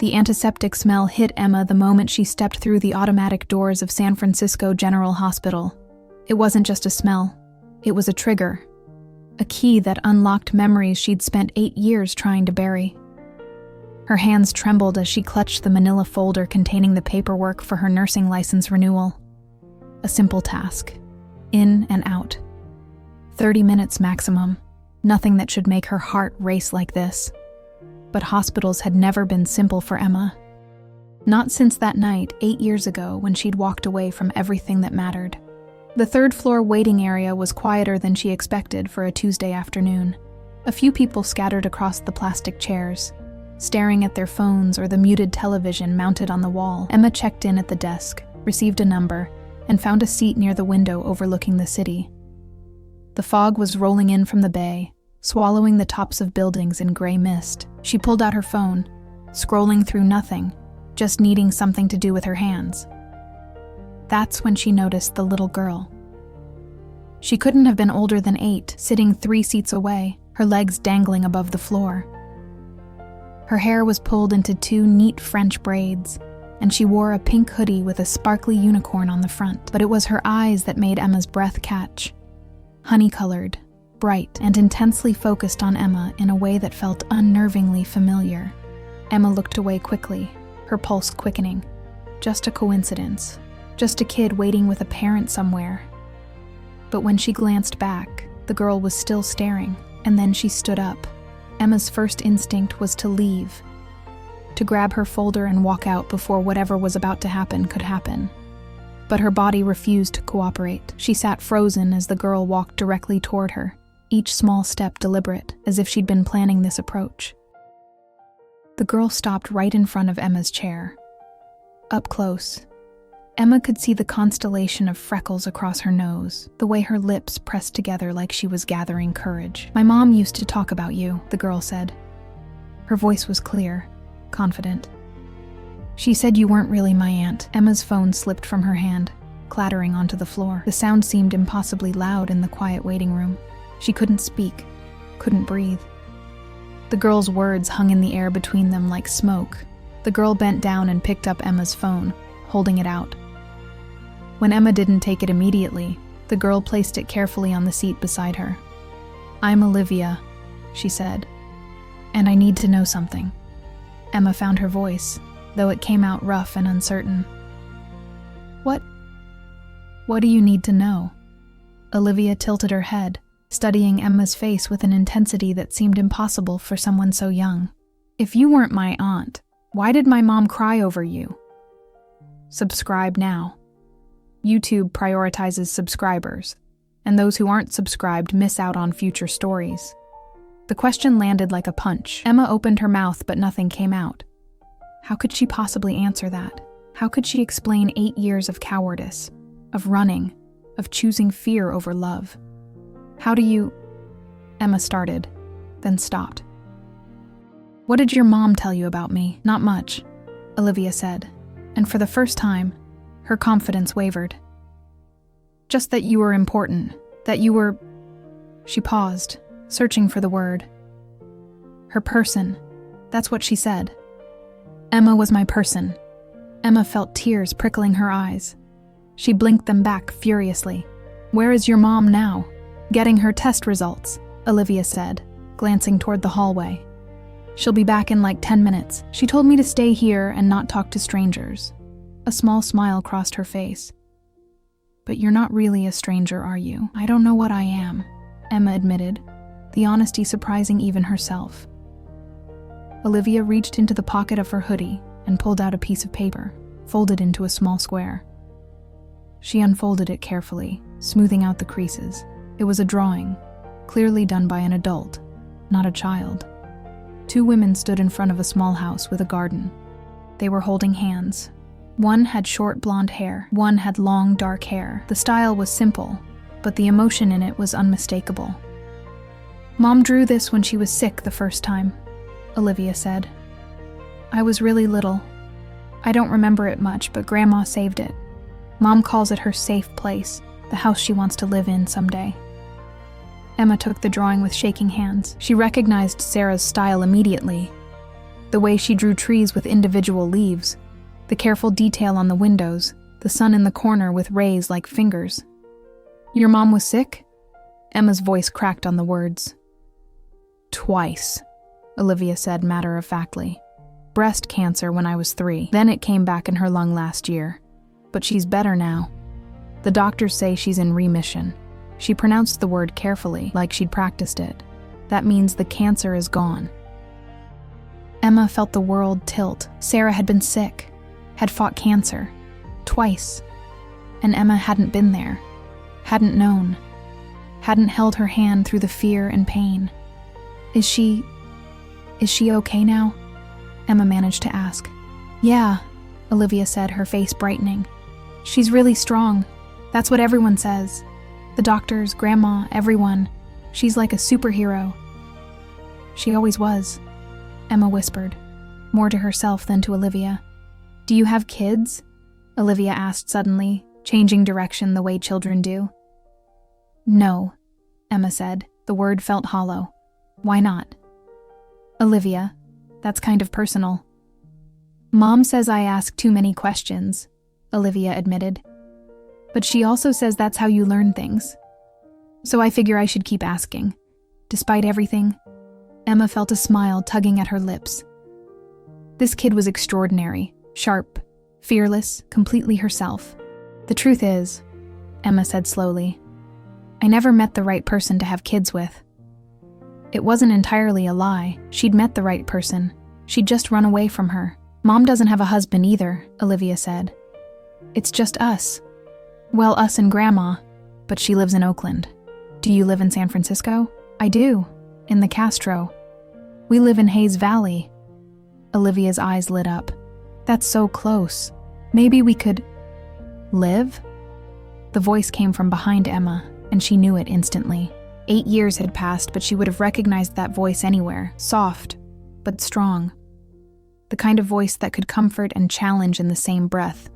The antiseptic smell hit Emma the moment she stepped through the automatic doors of San Francisco General Hospital. It wasn't just a smell. It was a trigger. A key that unlocked memories she'd spent 8 years trying to bury. Her hands trembled as she clutched the manila folder containing the paperwork for her nursing license renewal. A simple task. In and out. 30 minutes maximum. Nothing that should make her heart race like this. But hospitals had never been simple for Emma. Not since that night 8 years ago when she'd walked away from everything that mattered. The third-floor waiting area was quieter than she expected for a Tuesday afternoon. A few people scattered across the plastic chairs, staring at their phones or the muted television mounted on the wall. Emma checked in at the desk, received a number, and found a seat near the window overlooking the city. The fog was rolling in from the bay, swallowing the tops of buildings in gray mist. She pulled out her phone, scrolling through nothing, just needing something to do with her hands. That's when she noticed the little girl. She couldn't have been older than 8, sitting 3 seats away, her legs dangling above the floor. Her hair was pulled into 2 neat French braids, and she wore a pink hoodie with a sparkly unicorn on the front. But it was her eyes that made Emma's breath catch. Honey-colored, bright, and intensely focused on Emma in a way that felt unnervingly familiar. Emma looked away quickly, her pulse quickening. Just a coincidence. Just a kid waiting with a parent somewhere. But when she glanced back, the girl was still staring, and then she stood up. Emma's first instinct was to leave, to grab her folder and walk out before whatever was about to happen could happen. But her body refused to cooperate. She sat frozen as the girl walked directly toward her, each small step deliberate, as if she'd been planning this approach. The girl stopped right in front of Emma's chair. Up close, Emma could see the constellation of freckles across her nose, the way her lips pressed together like she was gathering courage. "My mom used to talk about you," the girl said. Her voice was clear, confident. "She said you weren't really my aunt." Emma's phone slipped from her hand, clattering onto the floor. The sound seemed impossibly loud in the quiet waiting room. She couldn't speak, couldn't breathe. The girl's words hung in the air between them like smoke. The girl bent down and picked up Emma's phone, holding it out. When Emma didn't take it immediately, the girl placed it carefully on the seat beside her. "I'm Olivia," she said, "and I need to know something." Emma found her voice, though it came out rough and uncertain. What do you need to know?" Olivia tilted her head, studying Emma's face with an intensity that seemed impossible for someone so young. "If you weren't my aunt, why did my mom cry over you?" Subscribe now. YouTube prioritizes subscribers, and those who aren't subscribed miss out on future stories. The question landed like a punch. Emma opened her mouth, but nothing came out. How could she possibly answer that? How could she explain 8 years of cowardice, of running, of choosing fear over love? "How do you—" Emma started, then stopped. "What did your mom tell you about me?" "Not much," Olivia said, and for the first time, her confidence wavered. "Just that you were important, that you were—" She paused, searching for the word. "Her person," that's what she said. "Emma was my person." Emma felt tears prickling her eyes. She blinked them back furiously. "Where is your mom now?" "Getting her test results," Olivia said, glancing toward the hallway. "She'll be back in like 10 minutes. She told me to stay here and not talk to strangers." A small smile crossed her face. "But you're not really a stranger, are you?" "I don't know what I am," Emma admitted, the honesty surprising even herself. Olivia reached into the pocket of her hoodie and pulled out a piece of paper, folded into a small square. She unfolded it carefully, smoothing out the creases. It was a drawing, clearly done by an adult, not a child. 2 women stood in front of a small house with a garden. They were holding hands. One had short blonde hair, one had long dark hair. The style was simple, but the emotion in it was unmistakable. "Mom drew this when she was sick the first time," Olivia said. "I was really little. I don't remember it much, but Grandma saved it. Mom calls it her safe place, the house she wants to live in someday." Emma took the drawing with shaking hands. She recognized Sarah's style immediately. The way she drew trees with individual leaves, the careful detail on the windows, the sun in the corner with rays like fingers. "Your mom was sick?" Emma's voice cracked on the words. "Twice," Olivia said matter-of-factly. "Breast cancer when I was 3. Then it came back in her lung last year. But she's better now. The doctors say she's in remission." She pronounced the word carefully, like she'd practiced it. "That means the cancer is gone." Emma felt the world tilt. Sarah had been sick, had fought cancer, twice. And Emma hadn't been there, hadn't known, hadn't held her hand through the fear and pain. Is she okay now?" Emma managed to ask. "Yeah," Olivia said, her face brightening. "She's really strong. That's what everyone says. The doctors, Grandma, everyone. She's like a superhero." "She always was," Emma whispered, more to herself than to Olivia. "Do you have kids?" Olivia asked suddenly, changing direction the way children do. "No," Emma said. The word felt hollow. "Why not?" "Olivia, that's kind of personal." "Mom says I ask too many questions," Olivia admitted. "But she also says that's how you learn things. So I figure I should keep asking. Despite everything." Emma felt a smile tugging at her lips. This kid was extraordinary, sharp, fearless, completely herself. "The truth is," Emma said slowly, "I never met the right person to have kids with." It wasn't entirely a lie. She'd met the right person. She'd just run away from her. "Mom doesn't have a husband either," Olivia said. "It's just us. Well, us and Grandma, but she lives in Oakland." "Do you live in San Francisco?" "I do, in the Castro. We live in Hayes Valley." Olivia's eyes lit up. "That's so close. Maybe we could live?" The voice came from behind Emma, and she knew it instantly. 8 years had passed, but she would have recognized that voice anywhere, soft, but strong. The kind of voice that could comfort and challenge in the same breath.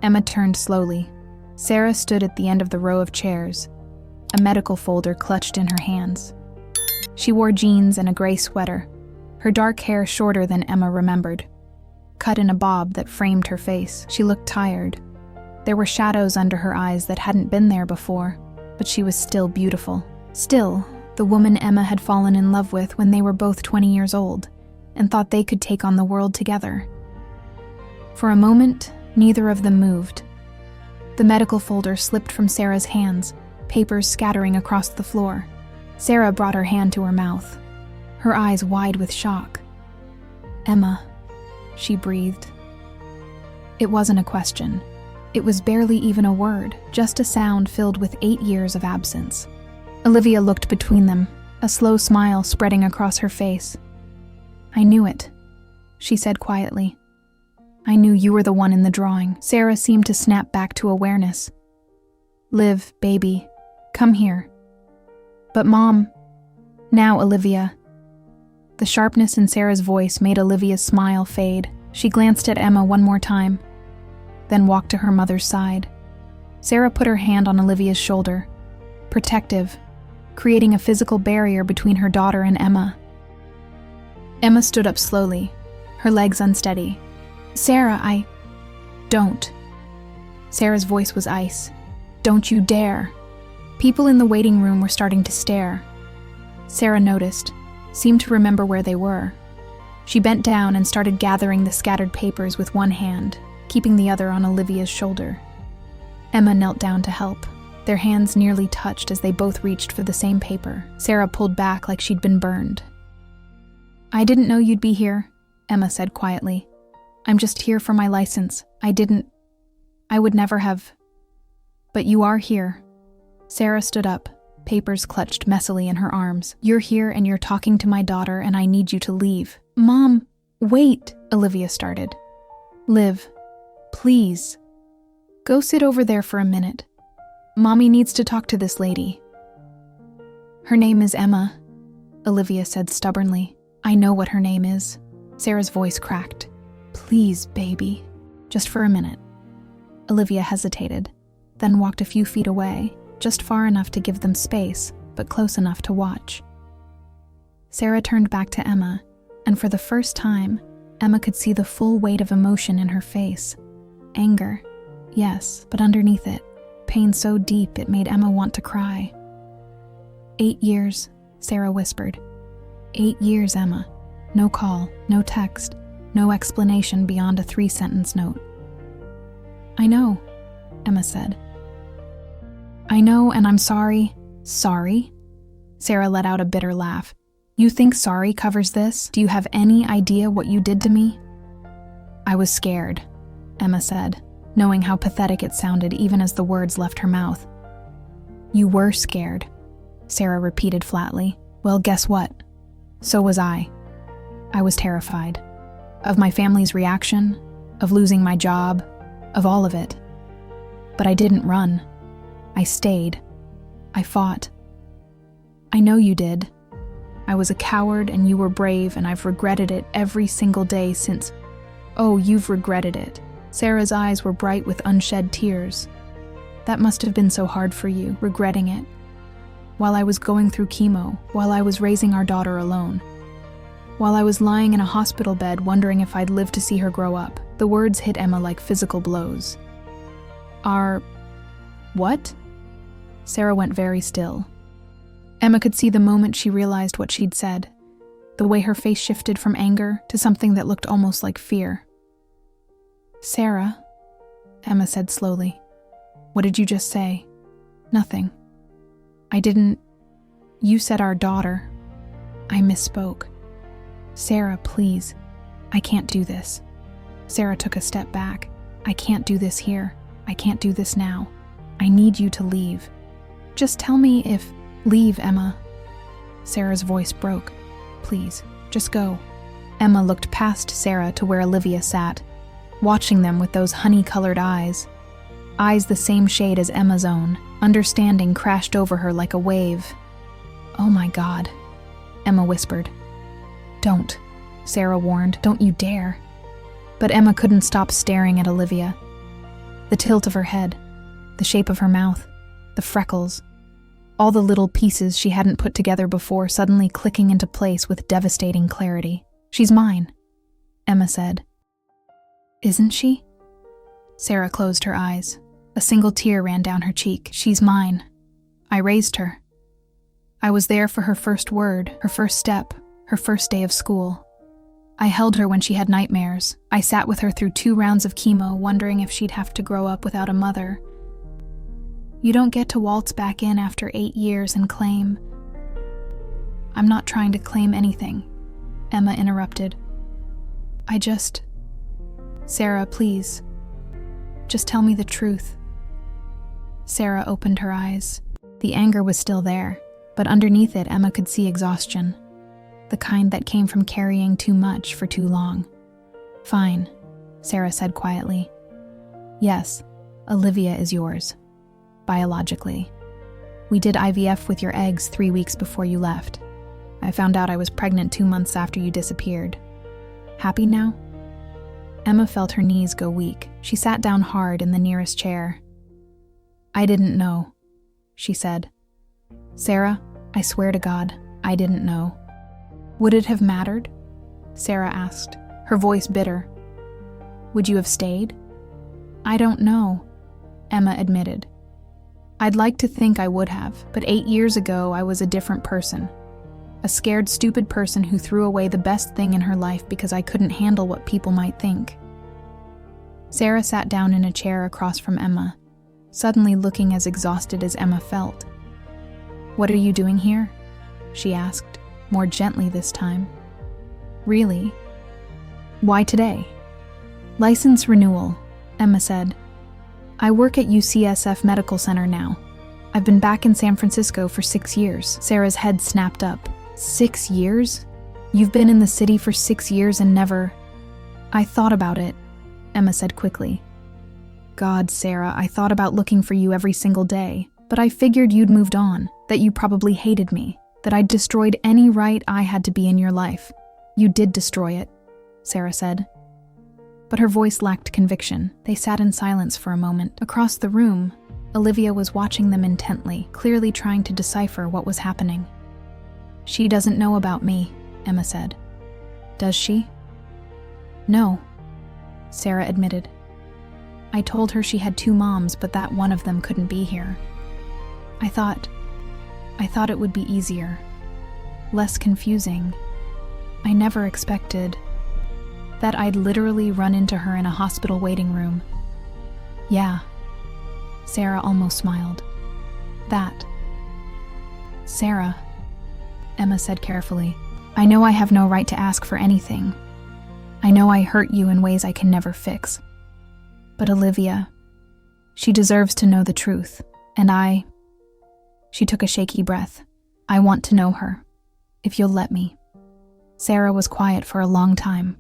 Emma turned slowly. Sarah stood at the end of the row of chairs, a medical folder clutched in her hands. She wore jeans and a gray sweater, her dark hair shorter than Emma remembered, cut in a bob that framed her face. She looked tired. There were shadows under her eyes that hadn't been there before, but she was still beautiful. Still, the woman Emma had fallen in love with when they were both 20 years old, and thought they could take on the world together. For a moment, neither of them moved. The medical folder slipped from Sarah's hands, papers scattering across the floor. Sarah brought her hand to her mouth, her eyes wide with shock. "Emma," she breathed. It wasn't a question. It was barely even a word, just a sound filled with 8 years of absence. Olivia looked between them, a slow smile spreading across her face. "I knew it," she said quietly. "I knew you were the one in the drawing." Sarah seemed to snap back to awareness. "Liv, baby, come here." "But Mom..." "Now, Olivia." The sharpness in Sarah's voice made Olivia's smile fade. She glanced at Emma one more time, then walked to her mother's side. Sarah put her hand on Olivia's shoulder, protective, creating a physical barrier between her daughter and Emma. Emma stood up slowly, her legs unsteady. "Sarah, Don't." Sarah's voice was ice. "Don't you dare." People in the waiting room were starting to stare. Sarah noticed, seemed to remember where they were. She bent down and started gathering the scattered papers with one hand, keeping the other on Olivia's shoulder. Emma knelt down to help. Their hands nearly touched as they both reached for the same paper. Sarah pulled back like she'd been burned. "I didn't know you'd be here," Emma said quietly. "I'm just here for my license. I would never have. But you are here." Sarah stood up, papers clutched messily in her arms. "You're here and you're talking to my daughter, and I need you to leave." "Mom, wait," Olivia started. "Liv, please. Go sit over there for a minute. Mommy needs to talk to this lady." "Her name is Emma," Olivia said stubbornly. "I know what her name is." Sarah's voice cracked. "Please, baby. Just for a minute." Olivia hesitated, then walked a few feet away, just far enough to give them space, but close enough to watch. Sarah turned back to Emma, and for the first time, Emma could see the full weight of emotion in her face. Anger, yes, but underneath it, pain so deep it made Emma want to cry. 8 years, Sarah whispered. 8 years, Emma. No call, no text, no explanation beyond a 3-sentence note. I know, Emma said. I know, and I'm sorry. Sorry? Sarah let out a bitter laugh. You think sorry covers this? Do you have any idea what you did to me? I was scared, Emma said, knowing how pathetic it sounded even as the words left her mouth. You were scared, Sarah repeated flatly. Well, guess what? So was I. I was terrified. Of my family's reaction, of losing my job, of all of it. But I didn't run. I stayed. I fought. I know you did. I was a coward and you were brave, and I've regretted it every single day since. Oh, you've regretted it. Sarah's eyes were bright with unshed tears. That must have been so hard for you, regretting it. While I was going through chemo, while I was raising our daughter alone, while I was lying in a hospital bed wondering if I'd live to see her grow up, the words hit Emma like physical blows. What? Sarah went very still. Emma could see the moment she realized what she'd said, the way her face shifted from anger to something that looked almost like fear. Sarah, Emma said slowly. What did you just say? Nothing. I didn't. You said our daughter. I misspoke. Sarah, please. I can't do this. Sarah took a step back. I can't do this here. I can't do this now. I need you to leave. Just tell me if... Leave, Emma. Sarah's voice broke. Please, just go. Emma looked past Sarah to where Olivia sat, watching them with those honey-colored eyes. Eyes the same shade as Emma's own. Understanding crashed over her like a wave. Oh my God, Emma whispered. Don't, Sarah warned. Don't you dare. But Emma couldn't stop staring at Olivia. The tilt of her head, the shape of her mouth, the freckles, all the little pieces she hadn't put together before suddenly clicking into place with devastating clarity. She's mine, Emma said. Isn't she? Sarah closed her eyes. A single tear ran down her cheek. She's mine. I raised her. I was there for her first word, her first step, her first day of school. I held her when she had nightmares. I sat with her through 2 rounds of chemo, wondering if she'd have to grow up without a mother. You don't get to waltz back in after 8 years and claim... I'm not trying to claim anything, Emma interrupted. I just... Sarah, please. Just tell me the truth. Sarah opened her eyes. The anger was still there, but underneath it Emma could see exhaustion. The kind that came from carrying too much for too long. Fine, Sarah said quietly. Yes, Olivia is yours. Biologically. We did IVF with your eggs 3 weeks before you left. I found out I was pregnant 2 months after you disappeared. Happy now? Emma felt her knees go weak. She sat down hard in the nearest chair. I didn't know, she said. Sarah, I swear to God, I didn't know. Would it have mattered? Sarah asked, her voice bitter. Would you have stayed? I don't know, Emma admitted. I'd like to think I would have, but 8 years ago I was a different person. A scared, stupid person who threw away the best thing in her life because I couldn't handle what people might think. Sarah sat down in a chair across from Emma, suddenly looking as exhausted as Emma felt. What are you doing here? She asked, more gently this time. Really? Why today? License renewal, Emma said. I work at UCSF Medical Center now. I've been back in San Francisco for 6 years. Sarah's head snapped up. 6 years? You've been in the city for 6 years and never... I thought about it, Emma said quickly. God, Sarah, I thought about looking for you every single day, but I figured you'd moved on, that you probably hated me, that I'd destroyed any right I had to be in your life. You did destroy it, Sarah said. But her voice lacked conviction. They sat in silence for a moment. Across the room, Olivia was watching them intently, clearly trying to decipher what was happening. She doesn't know about me, Emma said. Does she? No, Sarah admitted. I told her she had 2 moms, but that one of them couldn't be here. I thought it would be easier, less confusing. I never expected that I'd literally run into her in a hospital waiting room. Yeah, Sarah almost smiled. That. Sarah, Emma said carefully, I know I have no right to ask for anything. I know I hurt you in ways I can never fix. But Olivia, she deserves to know the truth, and She took a shaky breath. I want to know her, if you'll let me. Sarah was quiet for a long time.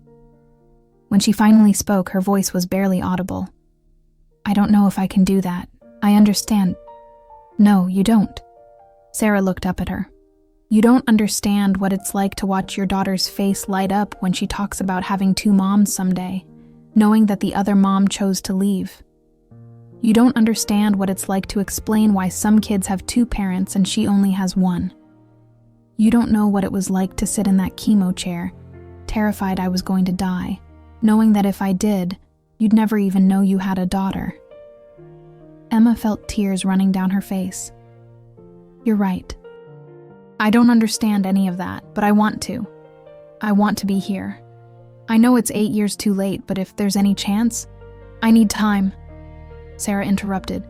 When she finally spoke, her voice was barely audible. I don't know if I can do that. I understand. No, you don't. Sarah looked up at her. You don't understand what it's like to watch your daughter's face light up when she talks about having 2 moms someday, knowing that the other mom chose to leave. You don't understand what it's like to explain why some kids have 2 parents and she only has 1. You don't know what it was like to sit in that chemo chair, terrified I was going to die, knowing that if I did, you'd never even know you had a daughter. Emma felt tears running down her face. You're right. I don't understand any of that, but I want to. I want to be here. I know it's 8 years too late, but if there's any chance, I need time. Sarah interrupted.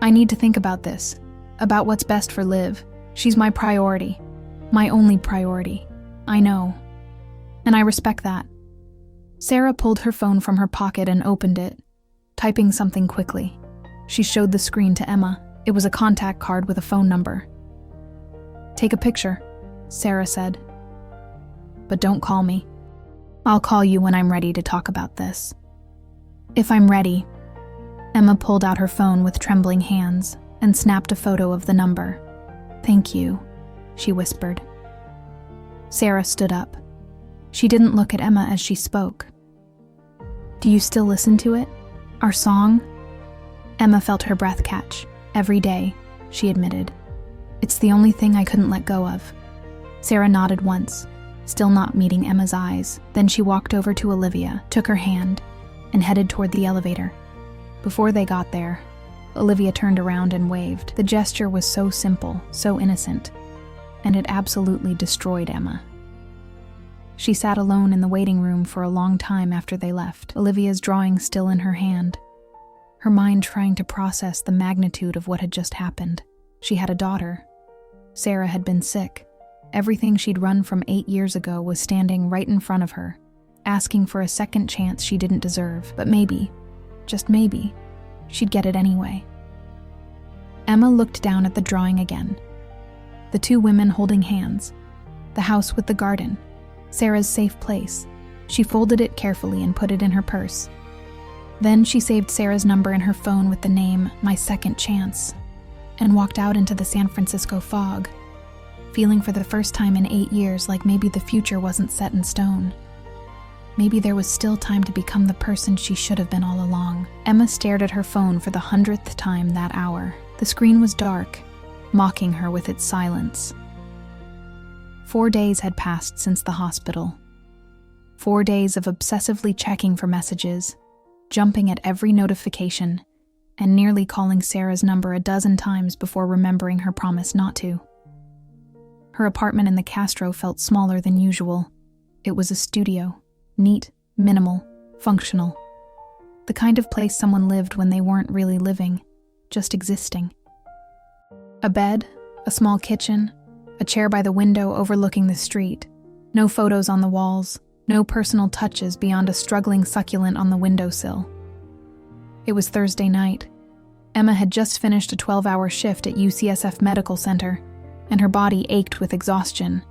I need to think about this, about what's best for Liv. She's my priority, my only priority. I know. And I respect that. Sarah pulled her phone from her pocket and opened it, typing something quickly. She showed the screen to Emma. It was a contact card with a phone number. Take a picture, Sarah said. But don't call me. I'll call you when I'm ready to talk about this. If I'm ready. Emma pulled out her phone with trembling hands and snapped a photo of the number. Thank you, she whispered. Sarah stood up. She didn't look at Emma as she spoke. Do you still listen to it? Our song? Emma felt her breath catch. Every day, she admitted. It's the only thing I couldn't let go of. Sarah nodded once, still not meeting Emma's eyes. Then she walked over to Olivia, took her hand, and headed toward the elevator. Before they got there, Olivia turned around and waved. The gesture was so simple, so innocent, and it absolutely destroyed Emma. She sat alone in the waiting room for a long time after they left, Olivia's drawing still in her hand, her mind trying to process the magnitude of what had just happened. She had a daughter. Sarah had been sick. Everything she'd run from 8 years ago was standing right in front of her, asking for a second chance she didn't deserve. But maybe, just maybe, she'd get it anyway. Emma looked down at the drawing again. The 2 women holding hands, the house with the garden, Sarah's safe place. She folded it carefully and put it in her purse. Then she saved Sarah's number in her phone with the name My Second Chance, and walked out into the San Francisco fog, feeling for the first time in 8 years like maybe the future wasn't set in stone. Maybe there was still time to become the person she should have been all along. Emma stared at her phone for the 100th time that hour. The screen was dark, mocking her with its silence. 4 days had passed since the hospital. 4 days of obsessively checking for messages, jumping at every notification, and nearly calling Sarah's number a dozen times before remembering her promise not to. Her apartment in the Castro felt smaller than usual. It was a studio, neat, minimal, functional. The kind of place someone lived when they weren't really living, just existing. A bed, a small kitchen, a chair by the window overlooking the street. No photos on the walls, no personal touches beyond a struggling succulent on the windowsill. It was Thursday night. Emma had just finished a 12-hour shift at UCSF Medical Center, and her body ached with exhaustion,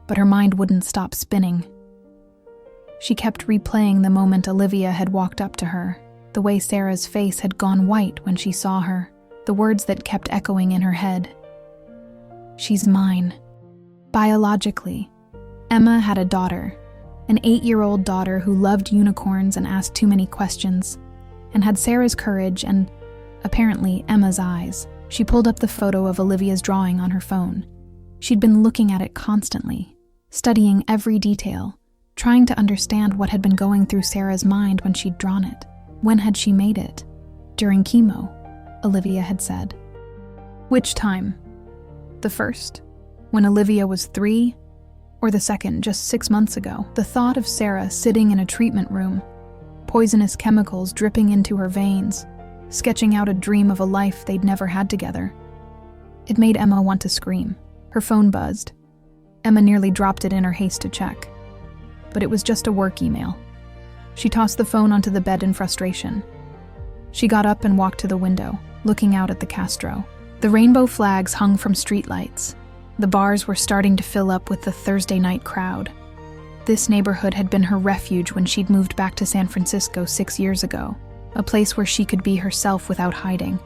but her mind wouldn't stop spinning. She kept replaying the moment Olivia had walked up to her, the way Sarah's face had gone white when she saw her, the words that kept echoing in her head. She's mine. Biologically, Emma had a daughter, an 8-year-old daughter who loved unicorns and asked too many questions, and had Sarah's courage and, apparently, Emma's eyes. She pulled up the photo of Olivia's drawing on her phone. She'd been looking at it constantly, studying every detail, trying to understand what had been going through Sarah's mind when she'd drawn it. When had she made it? During chemo, Olivia had said. Which time? The first, when Olivia was 3, or the second, just 6 months ago? The thought of Sarah sitting in a treatment room, poisonous chemicals dripping into her veins, sketching out a dream of a life they'd never had together. It made Emma want to scream. Her phone buzzed. Emma nearly dropped it in her haste to check. But it was just a work email. She tossed the phone onto the bed in frustration. She got up and walked to the window, looking out at the Castro. The rainbow flags hung from streetlights. The bars were starting to fill up with the Thursday night crowd. This neighborhood had been her refuge when she'd moved back to San Francisco 6 years ago, a place where she could be herself without hiding,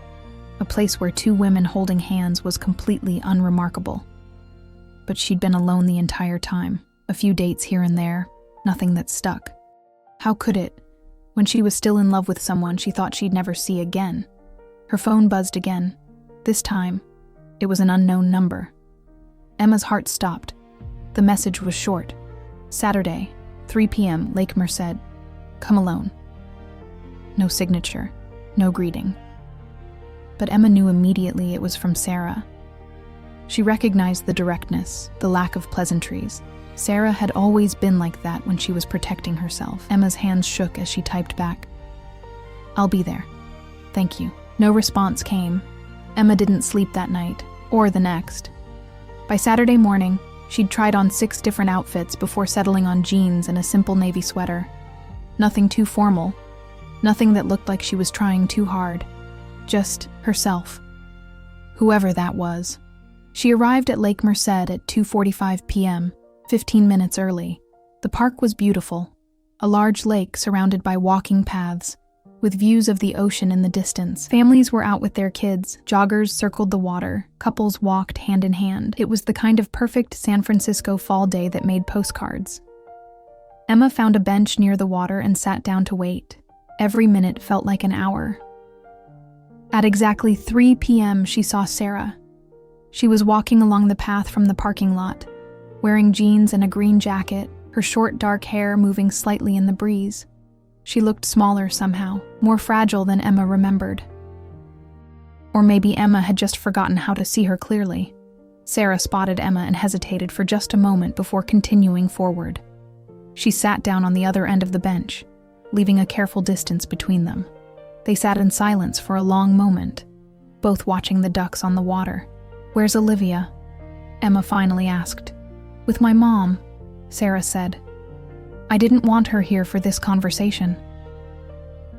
a place where 2 women holding hands was completely unremarkable. But she'd been alone the entire time, a few dates here and there, nothing that stuck. How could it, when she was still in love with someone she thought she'd never see again? Her phone buzzed again. This time, it was an unknown number. Emma's heart stopped. The message was short. Saturday, 3 p.m., Lake Merced. Come alone. No signature, no greeting. But Emma knew immediately it was from Sarah. She recognized the directness, the lack of pleasantries. Sarah had always been like that when she was protecting herself. Emma's hands shook as she typed back. I'll be there. Thank you. No response came. Emma didn't sleep that night, or the next. By Saturday morning, she'd tried on 6 different outfits before settling on jeans and a simple navy sweater. Nothing too formal. Nothing that looked like she was trying too hard. Just herself. Whoever that was. She arrived at Lake Merced at 2:45 p.m., 15 minutes early. The park was beautiful. A large lake surrounded by walking paths, with views of the ocean in the distance. Families were out with their kids, joggers circled the water, couples walked hand in hand. It was the kind of perfect San Francisco fall day that made postcards. Emma found a bench near the water and sat down to wait. Every minute felt like an hour. At exactly 3 p.m., she saw Sarah. She was walking along the path from the parking lot, wearing jeans and a green jacket, her short dark hair moving slightly in the breeze. She looked smaller somehow, more fragile than Emma remembered. Or maybe Emma had just forgotten how to see her clearly. Sarah spotted Emma and hesitated for just a moment before continuing forward. She sat down on the other end of the bench, leaving a careful distance between them. They sat in silence for a long moment, both watching the ducks on the water. "Where's Olivia?" Emma finally asked. "With my mom," Sarah said. "I didn't want her here for this conversation."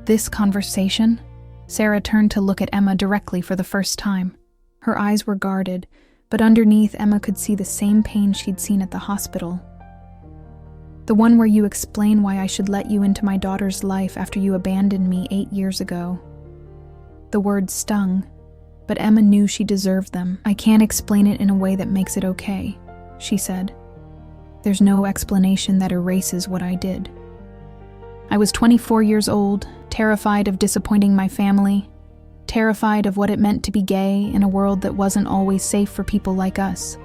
This conversation? Sarah turned to look at Emma directly for the first time. Her eyes were guarded, but underneath Emma could see the same pain she'd seen at the hospital. "The one where you explain why I should let you into my daughter's life after you abandoned me 8 years ago." The words stung, but Emma knew she deserved them. "I can't explain it in a way that makes it okay," she said. "There's no explanation that erases what I did. I was 24 years old, terrified of disappointing my family, terrified of what it meant to be gay in a world that wasn't always safe for people like us.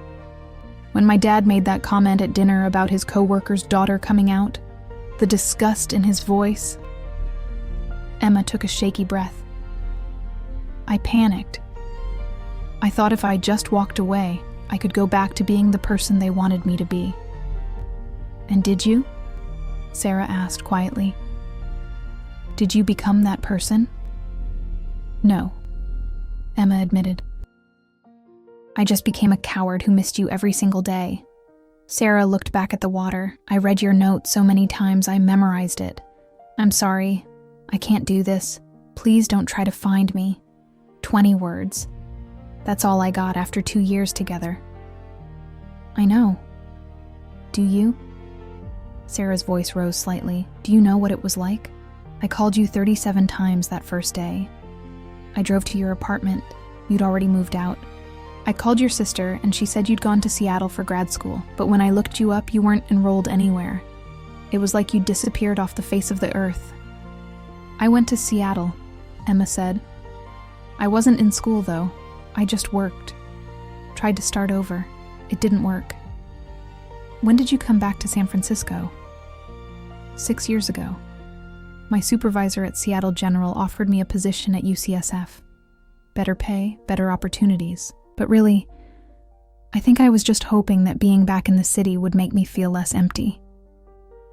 When my dad made that comment at dinner about his coworker's daughter coming out, the disgust in his voice..." Emma took a shaky breath. "I panicked. I thought if I just walked away, I could go back to being the person they wanted me to be." "And did you?" Sarah asked quietly. "Did you become that person?" "No," Emma admitted. "I just became a coward who missed you every single day." Sarah looked back at the water. "I read your note so many times I memorized it. I'm sorry. I can't do this. Please don't try to find me." 20 words. That's all I got after 2 years together. "I know. Do you?" Sarah's voice rose slightly. "Do you know what it was like? I called you 37 times that first day. I drove to your apartment. You'd already moved out. I called your sister, and she said you'd gone to Seattle for grad school, but when I looked you up, you weren't enrolled anywhere. It was like you disappeared off the face of the earth." "I went to Seattle," Emma said. "I wasn't in school, though. I just worked. Tried to start over. It didn't work." "When did you come back to San Francisco?" 6 years ago. My supervisor at Seattle General offered me a position at UCSF. Better pay, better opportunities. But really, I think I was just hoping that being back in the city would make me feel less empty.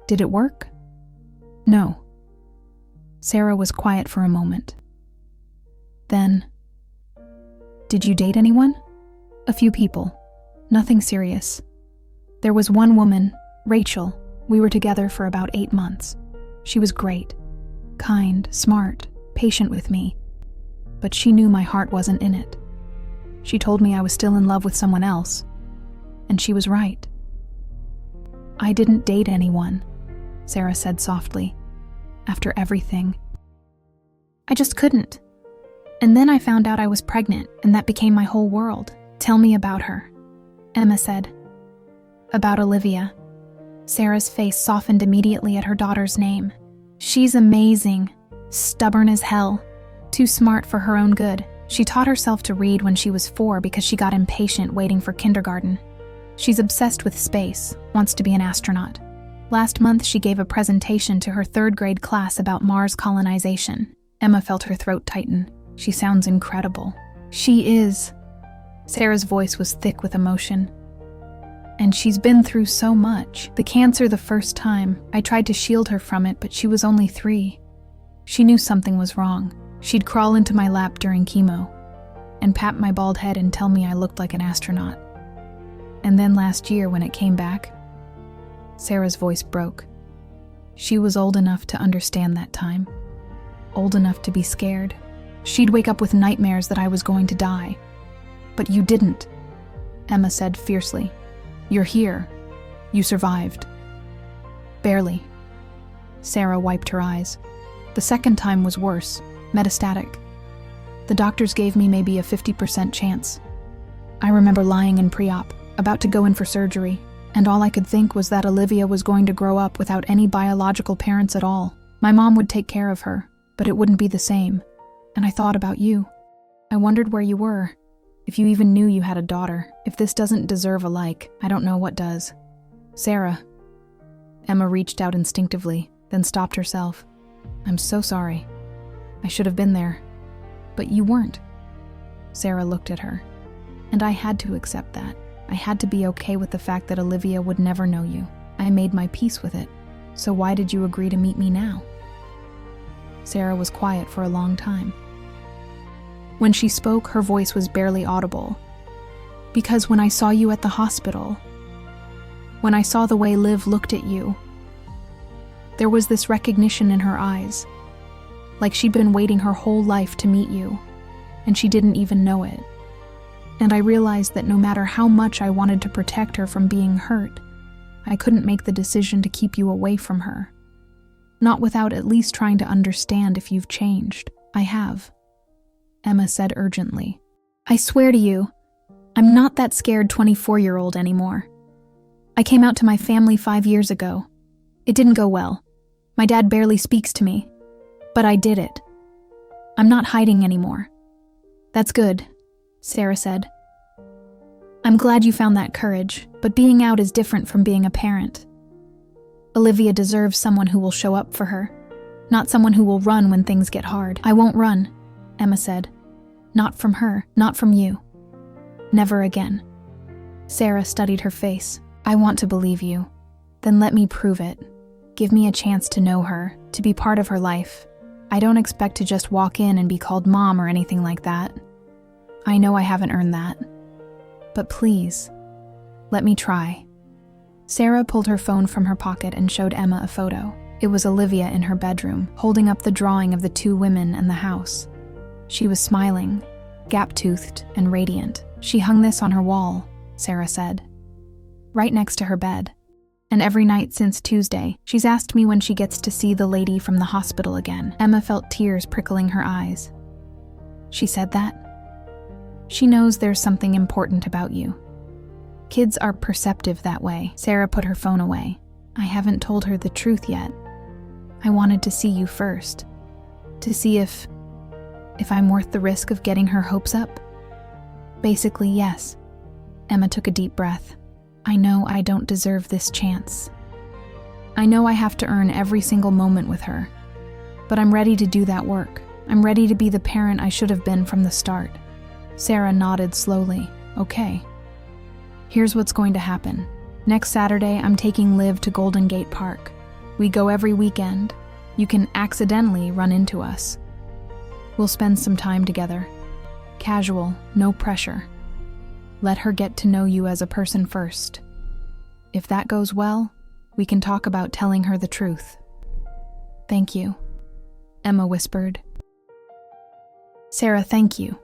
Did it work? No. Sarah was quiet for a moment. Then, did you date anyone? A few people. Nothing serious. There was one woman, Rachel. We were together for about 8 months. She was great. Kind, smart, patient with me. But she knew my heart wasn't in it. She told me I was still in love with someone else. And she was right. I didn't date anyone, Sarah said softly. After everything. I just couldn't. And then I found out I was pregnant, and that became my whole world. Tell me about her, Emma said. About Olivia. Sarah's face softened immediately at her daughter's name. She's amazing, stubborn as hell, too smart for her own good. She taught herself to read when she was 4 because she got impatient waiting for kindergarten. She's obsessed with space, wants to be an astronaut. Last month, she gave a presentation to her 3rd grade class about Mars colonization. Emma felt her throat tighten. She sounds incredible. She is. Sarah's voice was thick with emotion. And she's been through so much. The cancer the first time. I tried to shield her from it, but she was only 3. She knew something was wrong. She'd crawl into my lap during chemo and pat my bald head and tell me I looked like an astronaut. And then last year when it came back, Sarah's voice broke. She was old enough to understand that time. Old enough to be scared. She'd wake up with nightmares that I was going to die. But you didn't, Emma said fiercely. You're here. You survived. Barely. Sarah wiped her eyes. The second time was worse, metastatic. The doctors gave me maybe a 50% chance. I remember lying in pre-op, about to go in for surgery, and all I could think was that Olivia was going to grow up without any biological parents at all. My mom would take care of her, but it wouldn't be the same. And I thought about you. I wondered where you were, if you even knew you had a daughter. If this doesn't deserve a like, I don't know what does. Sarah. Emma reached out instinctively, then stopped herself. I'm so sorry. I should have been there. But you weren't. Sarah looked at her. And I had to accept that. I had to be okay with the fact that Olivia would never know you. I made my peace with it. So why did you agree to meet me now? Sarah was quiet for a long time. When she spoke, her voice was barely audible. Because when I saw you at the hospital, when I saw the way Liv looked at you, there was this recognition in her eyes, like she'd been waiting her whole life to meet you, and she didn't even know it. And I realized that no matter how much I wanted to protect her from being hurt, I couldn't make the decision to keep you away from her. Not without at least trying to understand if you've changed. I have, Emma said urgently. I swear to you, I'm not that scared 24-year-old anymore. I came out to my family 5 years ago. It didn't go well. My dad barely speaks to me. But I did it. I'm not hiding anymore. That's good, Sarah said. I'm glad you found that courage, but being out is different from being a parent. Olivia deserves someone who will show up for her, not someone who will run when things get hard. I won't run, Emma said. Not from her, not from you. Never again. Sarah studied her face. I want to believe you. Then let me prove it. Give me a chance to know her, to be part of her life. I don't expect to just walk in and be called mom or anything like that. I know I haven't earned that. But please, let me try. Sarah pulled her phone from her pocket and showed Emma a photo. It was Olivia in her bedroom, holding up the drawing of the 2 women and the house. She was smiling, gap-toothed and radiant. She hung this on her wall, Sarah said, right next to her bed. And every night since Tuesday, she's asked me when she gets to see the lady from the hospital again. Emma felt tears prickling her eyes. She said that? She knows there's something important about you. Kids are perceptive that way. Sarah put her phone away. I haven't told her the truth yet. I wanted to see you first. To see if I'm worth the risk of getting her hopes up. Basically, yes. Emma took a deep breath. I know I don't deserve this chance. I know I have to earn every single moment with her, but I'm ready to do that work. I'm ready to be the parent I should have been from the start. Sarah nodded slowly. Okay. Here's what's going to happen. Next Saturday, I'm taking Liv to Golden Gate Park. We go every weekend. You can accidentally run into us. We'll spend some time together. Casual, no pressure. Let her get to know you as a person first. If that goes well, we can talk about telling her the truth. Thank you, Emma whispered. Sarah, thank you.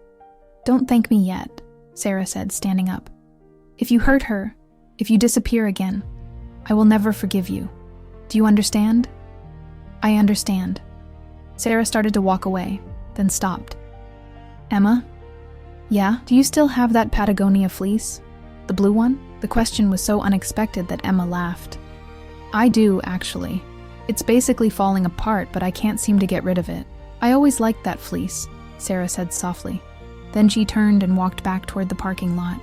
Don't thank me yet, Sarah said, standing up. If you hurt her, if you disappear again, I will never forgive you. Do you understand? I understand. Sarah started to walk away, then stopped. Emma? Yeah? Do you still have that Patagonia fleece? The blue one? The question was so unexpected that Emma laughed. I do, actually. It's basically falling apart, but I can't seem to get rid of it. I always liked that fleece, Sarah said softly. Then she turned and walked back toward the parking lot.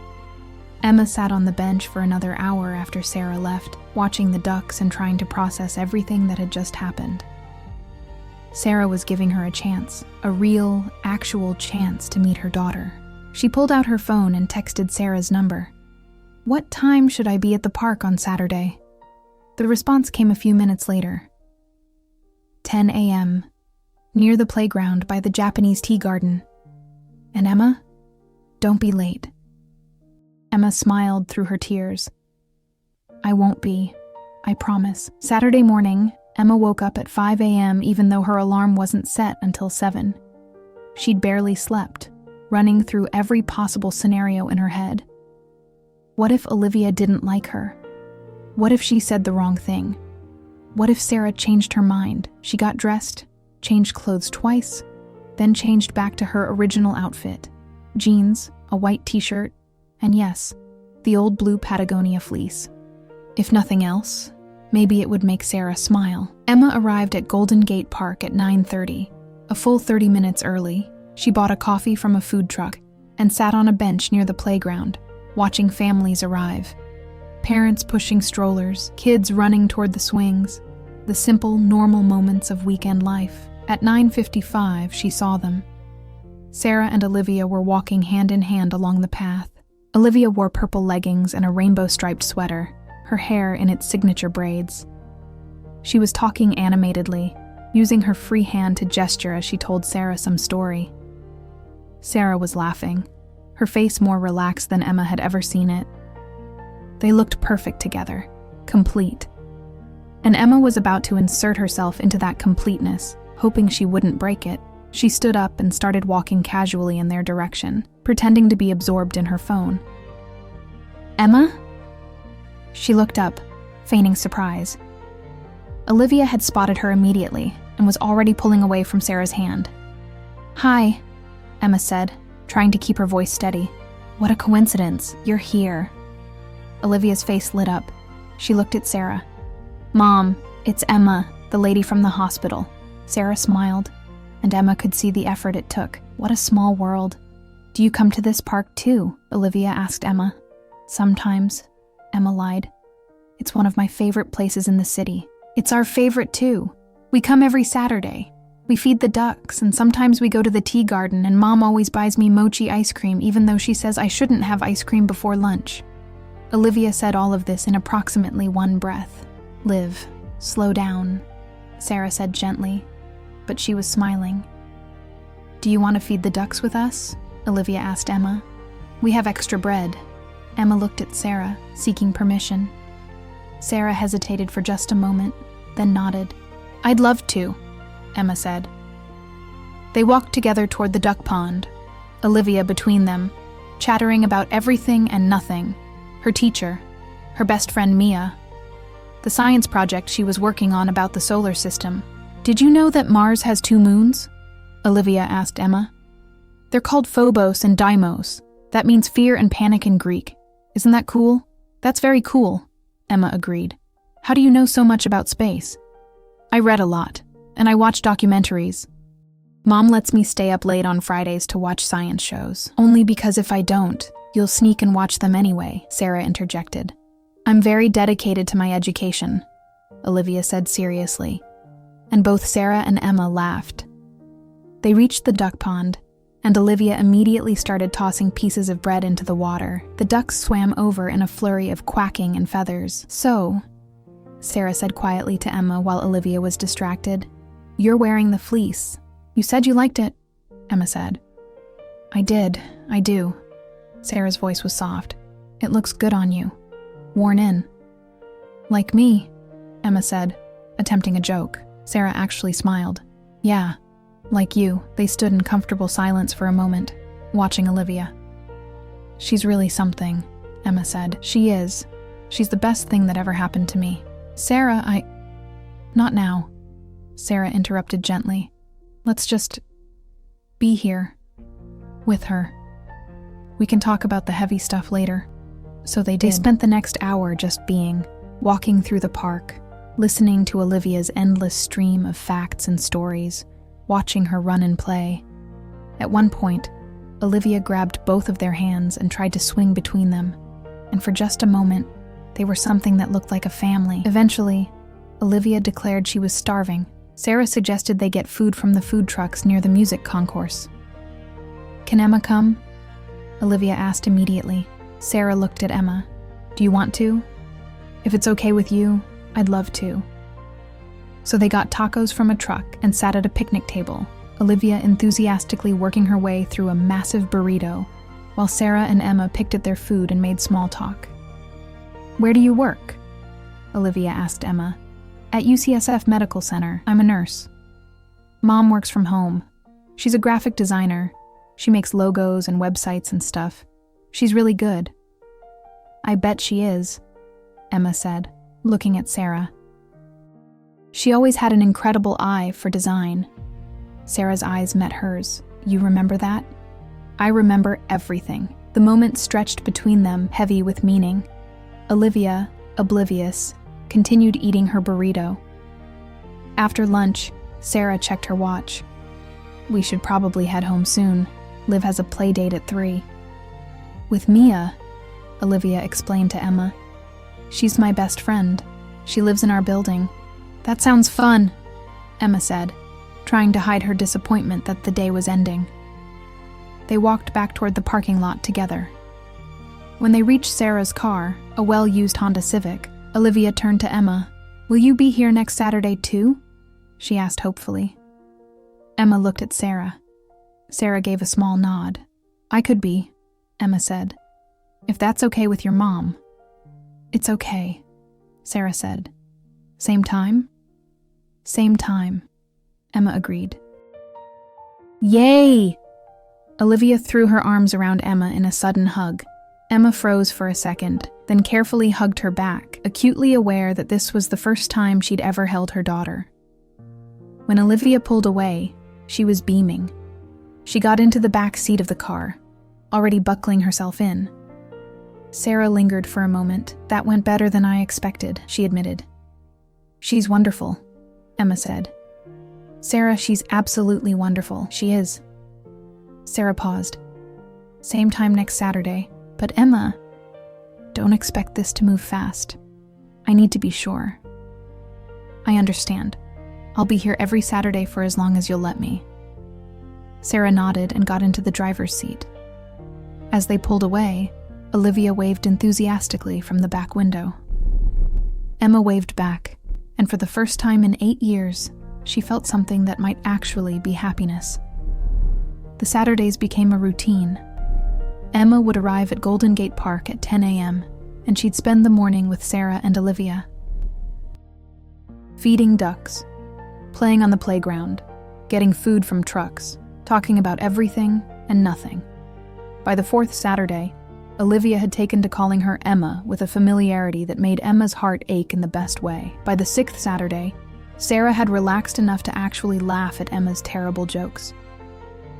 Emma sat on the bench for another hour after Sarah left, watching the ducks and trying to process everything that had just happened. Sarah was giving her a chance, a real, actual chance to meet her daughter. She pulled out her phone and texted Sarah's number. What time should I be at the park on Saturday? The response came a few minutes later. 10 a.m., near the playground by the Japanese tea garden. And Emma, don't be late. Emma smiled through her tears. I won't be, I promise. Saturday morning, Emma woke up at 5 a.m. even though her alarm wasn't set until 7. She'd barely slept, running through every possible scenario in her head. What if Olivia didn't like her? What if she said the wrong thing? What if Sarah changed her mind? She got dressed, changed clothes twice, then changed back to her original outfit. Jeans, a white t-shirt, and yes, the old blue Patagonia fleece. If nothing else, maybe it would make Sarah smile. Emma arrived at Golden Gate Park at 9:30. A full 30 minutes early, she bought a coffee from a food truck and sat on a bench near the playground, watching families arrive. Parents pushing strollers, kids running toward the swings, the simple, normal moments of weekend life. At 9:55, she saw them. Sarah and Olivia were walking hand in hand along the path. Olivia wore purple leggings and a rainbow-striped sweater, her hair in its signature braids. She was talking animatedly, using her free hand to gesture as she told Sarah some story. Sarah was laughing, her face more relaxed than Emma had ever seen it. They looked perfect together, complete. And Emma was about to insert herself into that completeness, hoping she wouldn't break it. She stood up and started walking casually in their direction, pretending to be absorbed in her phone. Emma? She looked up, feigning surprise. Olivia had spotted her immediately and was already pulling away from Sarah's hand. Hi, Emma said, trying to keep her voice steady. What a coincidence, you're here. Olivia's face lit up. She looked at Sarah. Mom, it's Emma, the lady from the hospital. Sarah smiled, and Emma could see the effort it took. What a small world. Do you come to this park too? Olivia asked Emma. Sometimes, Emma lied. It's one of my favorite places in the city. It's our favorite too. We come every Saturday. We feed the ducks, and sometimes we go to the tea garden, and Mom always buys me mochi ice cream even though she says I shouldn't have ice cream before lunch. Olivia said all of this in approximately one breath. Liv, slow down, Sarah said gently, but she was smiling. Do you want to feed the ducks with us? Olivia asked Emma. We have extra bread. Emma looked at Sarah, seeking permission. Sarah hesitated for just a moment, then nodded. I'd love to, Emma said. They walked together toward the duck pond, Olivia between them, chattering about everything and nothing. Her teacher, her best friend Mia, the science project she was working on about the solar system. Did you know that Mars has 2 moons? Olivia asked Emma. They're called Phobos and Deimos. That means fear and panic in Greek. Isn't that cool? That's very cool, Emma agreed. How do you know so much about space? I read a lot, and I watch documentaries. Mom lets me stay up late on Fridays to watch science shows. Only because if I don't, you'll sneak and watch them anyway, Sarah interjected. I'm very dedicated to my education. Olivia said seriously, and both Sarah and Emma laughed. They reached the duck pond, and Olivia immediately started tossing pieces of bread into the water. The ducks swam over in a flurry of quacking and feathers. "So," Sarah said quietly to Emma while Olivia was distracted, "you're wearing the fleece. You said you liked it," Emma said. I do." Sarah's voice was soft. "It looks good on you. Worn in." "Like me," Emma said, attempting a joke. Sarah actually smiled. "Yeah, like you." They stood in comfortable silence for a moment, watching Olivia. "She's really something," Emma said. "She is. She's the best thing that ever happened to me." "Sarah, Not now," Sarah interrupted gently. "Let's just be here. With her. We can talk about the heavy stuff later." So they did. They spent the next hour just being, walking through the park, listening to Olivia's endless stream of facts and stories, watching her run and play. At one point, Olivia grabbed both of their hands and tried to swing between them, and for just a moment, they were something that looked like a family. Eventually, Olivia declared she was starving. Sarah suggested they get food from the food trucks near the music concourse. "Can Emma come?" Olivia asked immediately. Sarah looked at Emma. "Do you want to? If it's okay with you, I'd love to." So they got tacos from a truck and sat at a picnic table, Olivia enthusiastically working her way through a massive burrito, while Sarah and Emma picked at their food and made small talk. "Where do you work?" Olivia asked Emma. "At UCSF Medical Center. I'm a nurse." "Mom works from home. She's a graphic designer. She makes logos and websites and stuff. She's really good." "I bet she is," Emma said, looking at Sarah. "She always had an incredible eye for design." Sarah's eyes met hers. "You remember that?" "I remember everything." The moment stretched between them, heavy with meaning. Olivia, oblivious, continued eating her burrito. After lunch, Sarah checked her watch. "We should probably head home soon. Liv has a play date at 3. "With Mia," Olivia explained to Emma. "She's my best friend. She lives in our building." "That sounds fun," Emma said, trying to hide her disappointment that the day was ending. They walked back toward the parking lot together. When they reached Sarah's car, a well-used Honda Civic, Olivia turned to Emma. "Will you be here next Saturday too?" she asked hopefully. Emma looked at Sarah. Sarah gave a small nod. "I could be," Emma said. "If that's okay with your mom." "It's okay," Sarah said. "Same time?" "Same time," Emma agreed. "Yay!" Olivia threw her arms around Emma in a sudden hug. Emma froze for a second, then carefully hugged her back, acutely aware that this was the first time she'd ever held her daughter. When Olivia pulled away, she was beaming. She got into the back seat of the car, already buckling herself in. Sarah lingered for a moment. "That went better than I expected," she admitted. "She's wonderful," Emma said. "Sarah, she's absolutely wonderful. She is." Sarah paused. "Same time next Saturday. But Emma, don't expect this to move fast. I need to be sure." "I understand. I'll be here every Saturday for as long as you'll let me." Sarah nodded and got into the driver's seat. As they pulled away, Olivia waved enthusiastically from the back window. Emma waved back, and for the first time in 8 years, she felt something that might actually be happiness. The Saturdays became a routine. Emma would arrive at Golden Gate Park at 10 a.m., and she'd spend the morning with Sarah and Olivia. Feeding ducks, playing on the playground, getting food from trucks, talking about everything and nothing. By the 4th Saturday, Olivia had taken to calling her Emma with a familiarity that made Emma's heart ache in the best way. By the 6th Saturday, Sarah had relaxed enough to actually laugh at Emma's terrible jokes.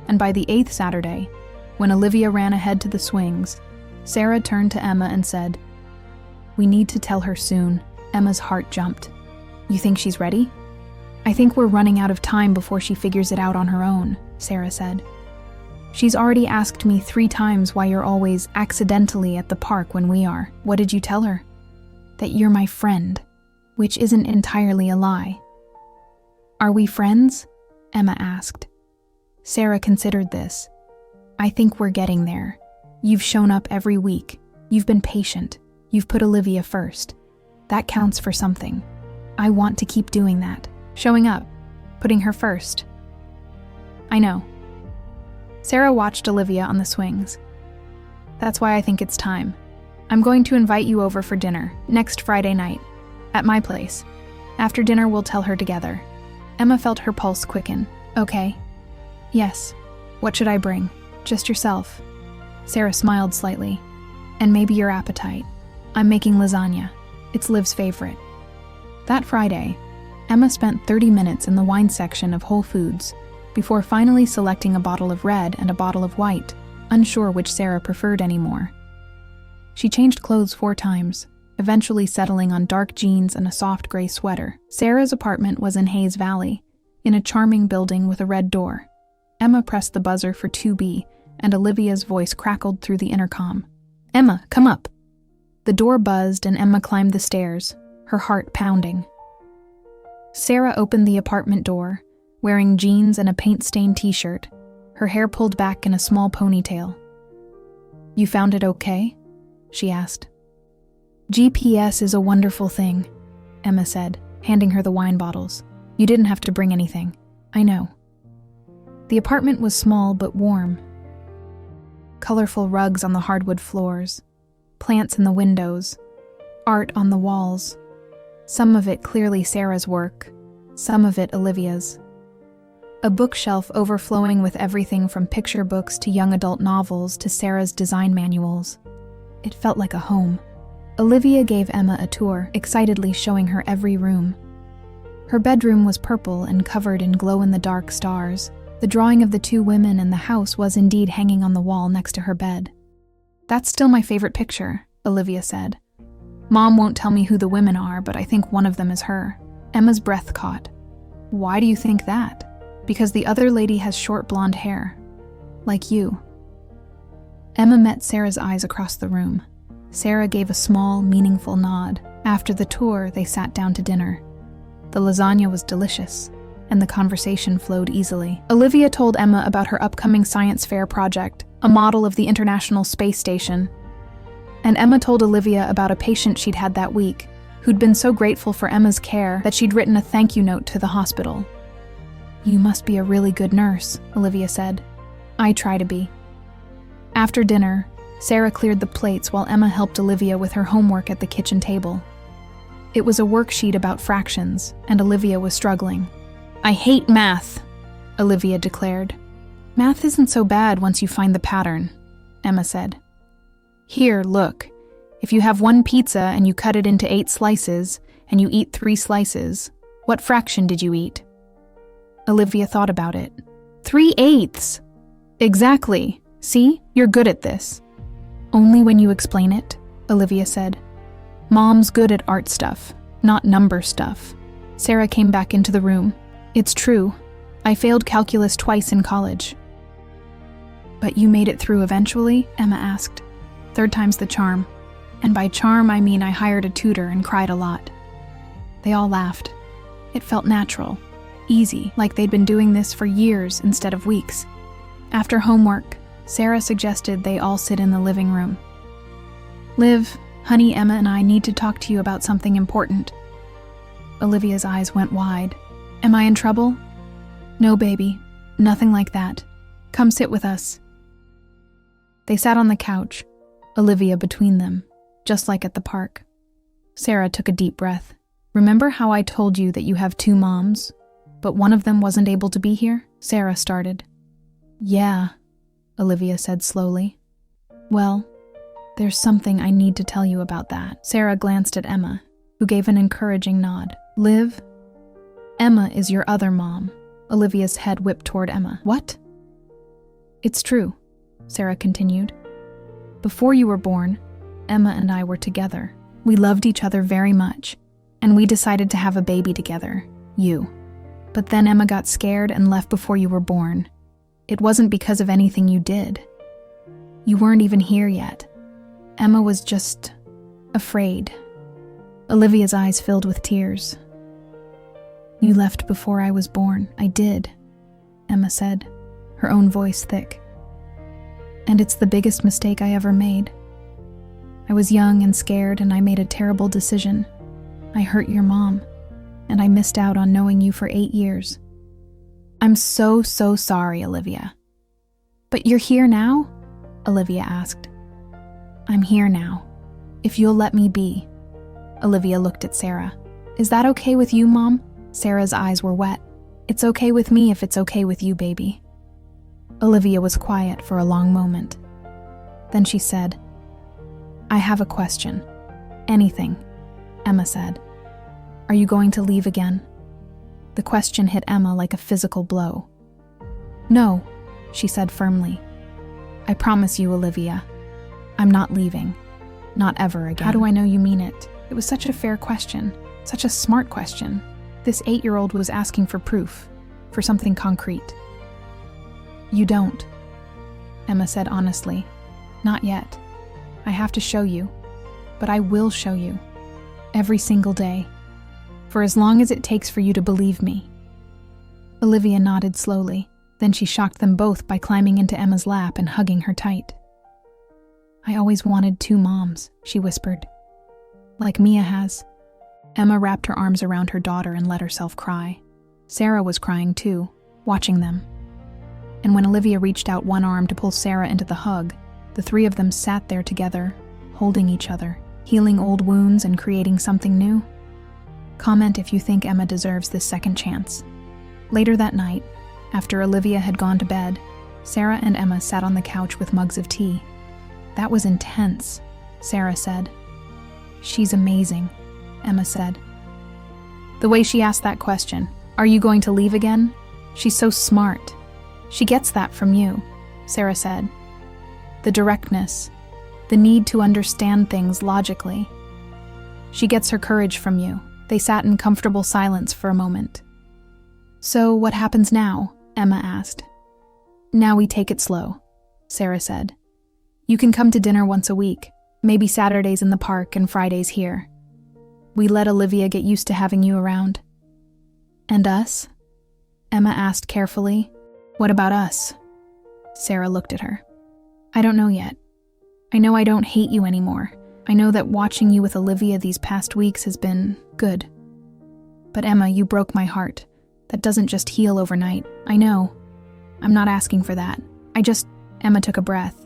And by the 8th Saturday, when Olivia ran ahead to the swings, Sarah turned to Emma and said, "We need to tell her soon." Emma's heart jumped. "You think she's ready?" "I think we're running out of time before she figures it out on her own," Sarah said. "She's already asked me 3 times why you're always accidentally at the park when we are." "What did you tell her?" "That you're my friend." which isn't entirely a lie. Are we friends? Emma asked. Sarah considered this. I think we're getting there. You've shown up every week. You've been patient. You've put Olivia first. That counts for something. I want to keep doing that. Showing up. Putting her first. I know. Sarah watched Olivia on the swings. That's why I think it's time. I'm going to invite you over for dinner, next Friday night, at my place. After dinner, we'll tell her together. Emma felt her pulse quicken. Okay. Yes. What should I bring? Just yourself. Sarah smiled slightly. And maybe your appetite. I'm making lasagna. It's Liv's favorite. That Friday, Emma spent 30 minutes in the wine section of Whole Foods before finally selecting a bottle of red and a bottle of white, unsure which Sarah preferred anymore. She changed clothes 4 times, eventually settling on dark jeans and a soft gray sweater. Sarah's apartment was in Hayes Valley, in a charming building with a red door. Emma pressed the buzzer for 2B, and Olivia's voice crackled through the intercom. Emma, come up. The door buzzed and Emma climbed the stairs, her heart pounding. Sarah opened the apartment door, wearing jeans and a paint-stained t-shirt, her hair pulled back in a small ponytail. You found it okay? She asked. GPS is a wonderful thing, Emma said, handing her the wine bottles. You didn't have to bring anything. I know. The apartment was small but warm. Colorful rugs on the hardwood floors, plants in the windows, art on the walls. Some of it clearly Sarah's work, some of it Olivia's. A bookshelf overflowing with everything from picture books to young adult novels to Sarah's design manuals. It felt like a home. Olivia gave Emma a tour, excitedly showing her every room. Her bedroom was purple and covered in glow-in-the-dark stars. The drawing of the 2 women in the house was indeed hanging on the wall next to her bed. That's still my favorite picture, Olivia said. Mom won't tell me who the women are, but I think one of them is her. Emma's breath caught. Why do you think that? Because the other lady has short blonde hair. Like you. Emma met Sarah's eyes across the room. Sarah gave a small, meaningful nod. After the tour, they sat down to dinner. The lasagna was delicious, and the conversation flowed easily. Olivia told Emma about her upcoming science fair project, a model of the International Space Station. And Emma told Olivia about a patient she'd had that week, who'd been so grateful for Emma's care that she'd written a thank you note to the hospital. You must be a really good nurse, Olivia said. I try to be. After dinner, Sarah cleared the plates while Emma helped Olivia with her homework at the kitchen table. It was a worksheet about fractions, and Olivia was struggling. I hate math, Olivia declared. Math isn't so bad once you find the pattern, Emma said. Here, look. If you have 1 pizza and you cut it into 8 slices, and you eat 3 slices, what fraction did you eat? Olivia thought about it. 3/8. Exactly. See, you're good at this. Only when you explain it, Olivia said. Mom's good at art stuff, not number stuff. Sarah came back into the room. It's true. I failed calculus twice in college. But you made it through eventually? Emma asked. 3rd time's the charm. And by charm, I mean I hired a tutor and cried a lot. They all laughed. It felt natural, easy, like they'd been doing this for years instead of weeks. After homework, Sarah suggested they all sit in the living room. Liv, honey, Emma and I need to talk to you about something important. Olivia's eyes went wide. Am I in trouble? No, baby. Nothing like that. Come sit with us. They sat on the couch, Olivia between them, just like at the park. Sarah took a deep breath. Remember how I told you that you have 2 moms, but one of them wasn't able to be here? Sarah started. Yeah, Olivia said slowly. Well, there's something I need to tell you about that. Sarah glanced at Emma, who gave an encouraging nod. Liv, Emma is your other mom. Olivia's head whipped toward Emma. What? It's true, Sarah continued. Before you were born, Emma and I were together. We loved each other very much, and we decided to have a baby together, you. But then Emma got scared and left before you were born. It wasn't because of anything you did. You weren't even here yet. Emma was just afraid. Olivia's eyes filled with tears. You left before I was born. I did, Emma said, her own voice thick. And it's the biggest mistake I ever made. I was young and scared, and I made a terrible decision. I hurt your mom, and I missed out on knowing you for 8 years. I'm so sorry, Olivia. But you're here now? Olivia asked. I'm here now, if you'll let me be. Olivia looked at Sarah. Is that okay with you, Mom? Sarah's eyes were wet. It's okay with me if it's okay with you, baby. Olivia was quiet for a long moment. Then she said, I have a question. Anything, Emma said. Are you going to leave again? The question hit Emma like a physical blow. No, she said firmly. I promise you, Olivia, I'm not leaving. Not ever again. How do I know you mean it? It was such a fair question, such a smart question. This 8-year-old was asking for proof, for something concrete. You don't, Emma said honestly. Not yet. I have to show you, but I will show you. Every single day. For as long as it takes for you to believe me. Olivia nodded slowly, then she shocked them both by climbing into Emma's lap and hugging her tight. I always wanted 2 moms, she whispered. Like Mia has. Emma wrapped her arms around her daughter and let herself cry. Sarah was crying too, watching them. And when Olivia reached out one arm to pull Sarah into the hug, the 3 of them sat there together, holding each other, healing old wounds and creating something new. Comment if you think Emma deserves this second chance. Later that night, after Olivia had gone to bed, Sarah and Emma sat on the couch with mugs of tea. That was intense, Sarah said. She's amazing, Emma said. The way she asked that question, are you going to leave again? She's so smart. She gets that from you, Sarah said. The directness, the need to understand things logically. She gets her courage from you. They sat in comfortable silence for a moment. So what happens now? Emma asked. Now we take it slow, Sarah said. You can come to dinner once a week, maybe Saturdays in the park and Fridays here. We let Olivia get used to having you around. And us? Emma asked carefully. What about us? Sarah looked at her. I don't know yet. I know I don't hate you anymore. I know that watching you with Olivia these past weeks has been good. But Emma, you broke my heart. That doesn't just heal overnight. I know. I'm not asking for that. Emma took a breath.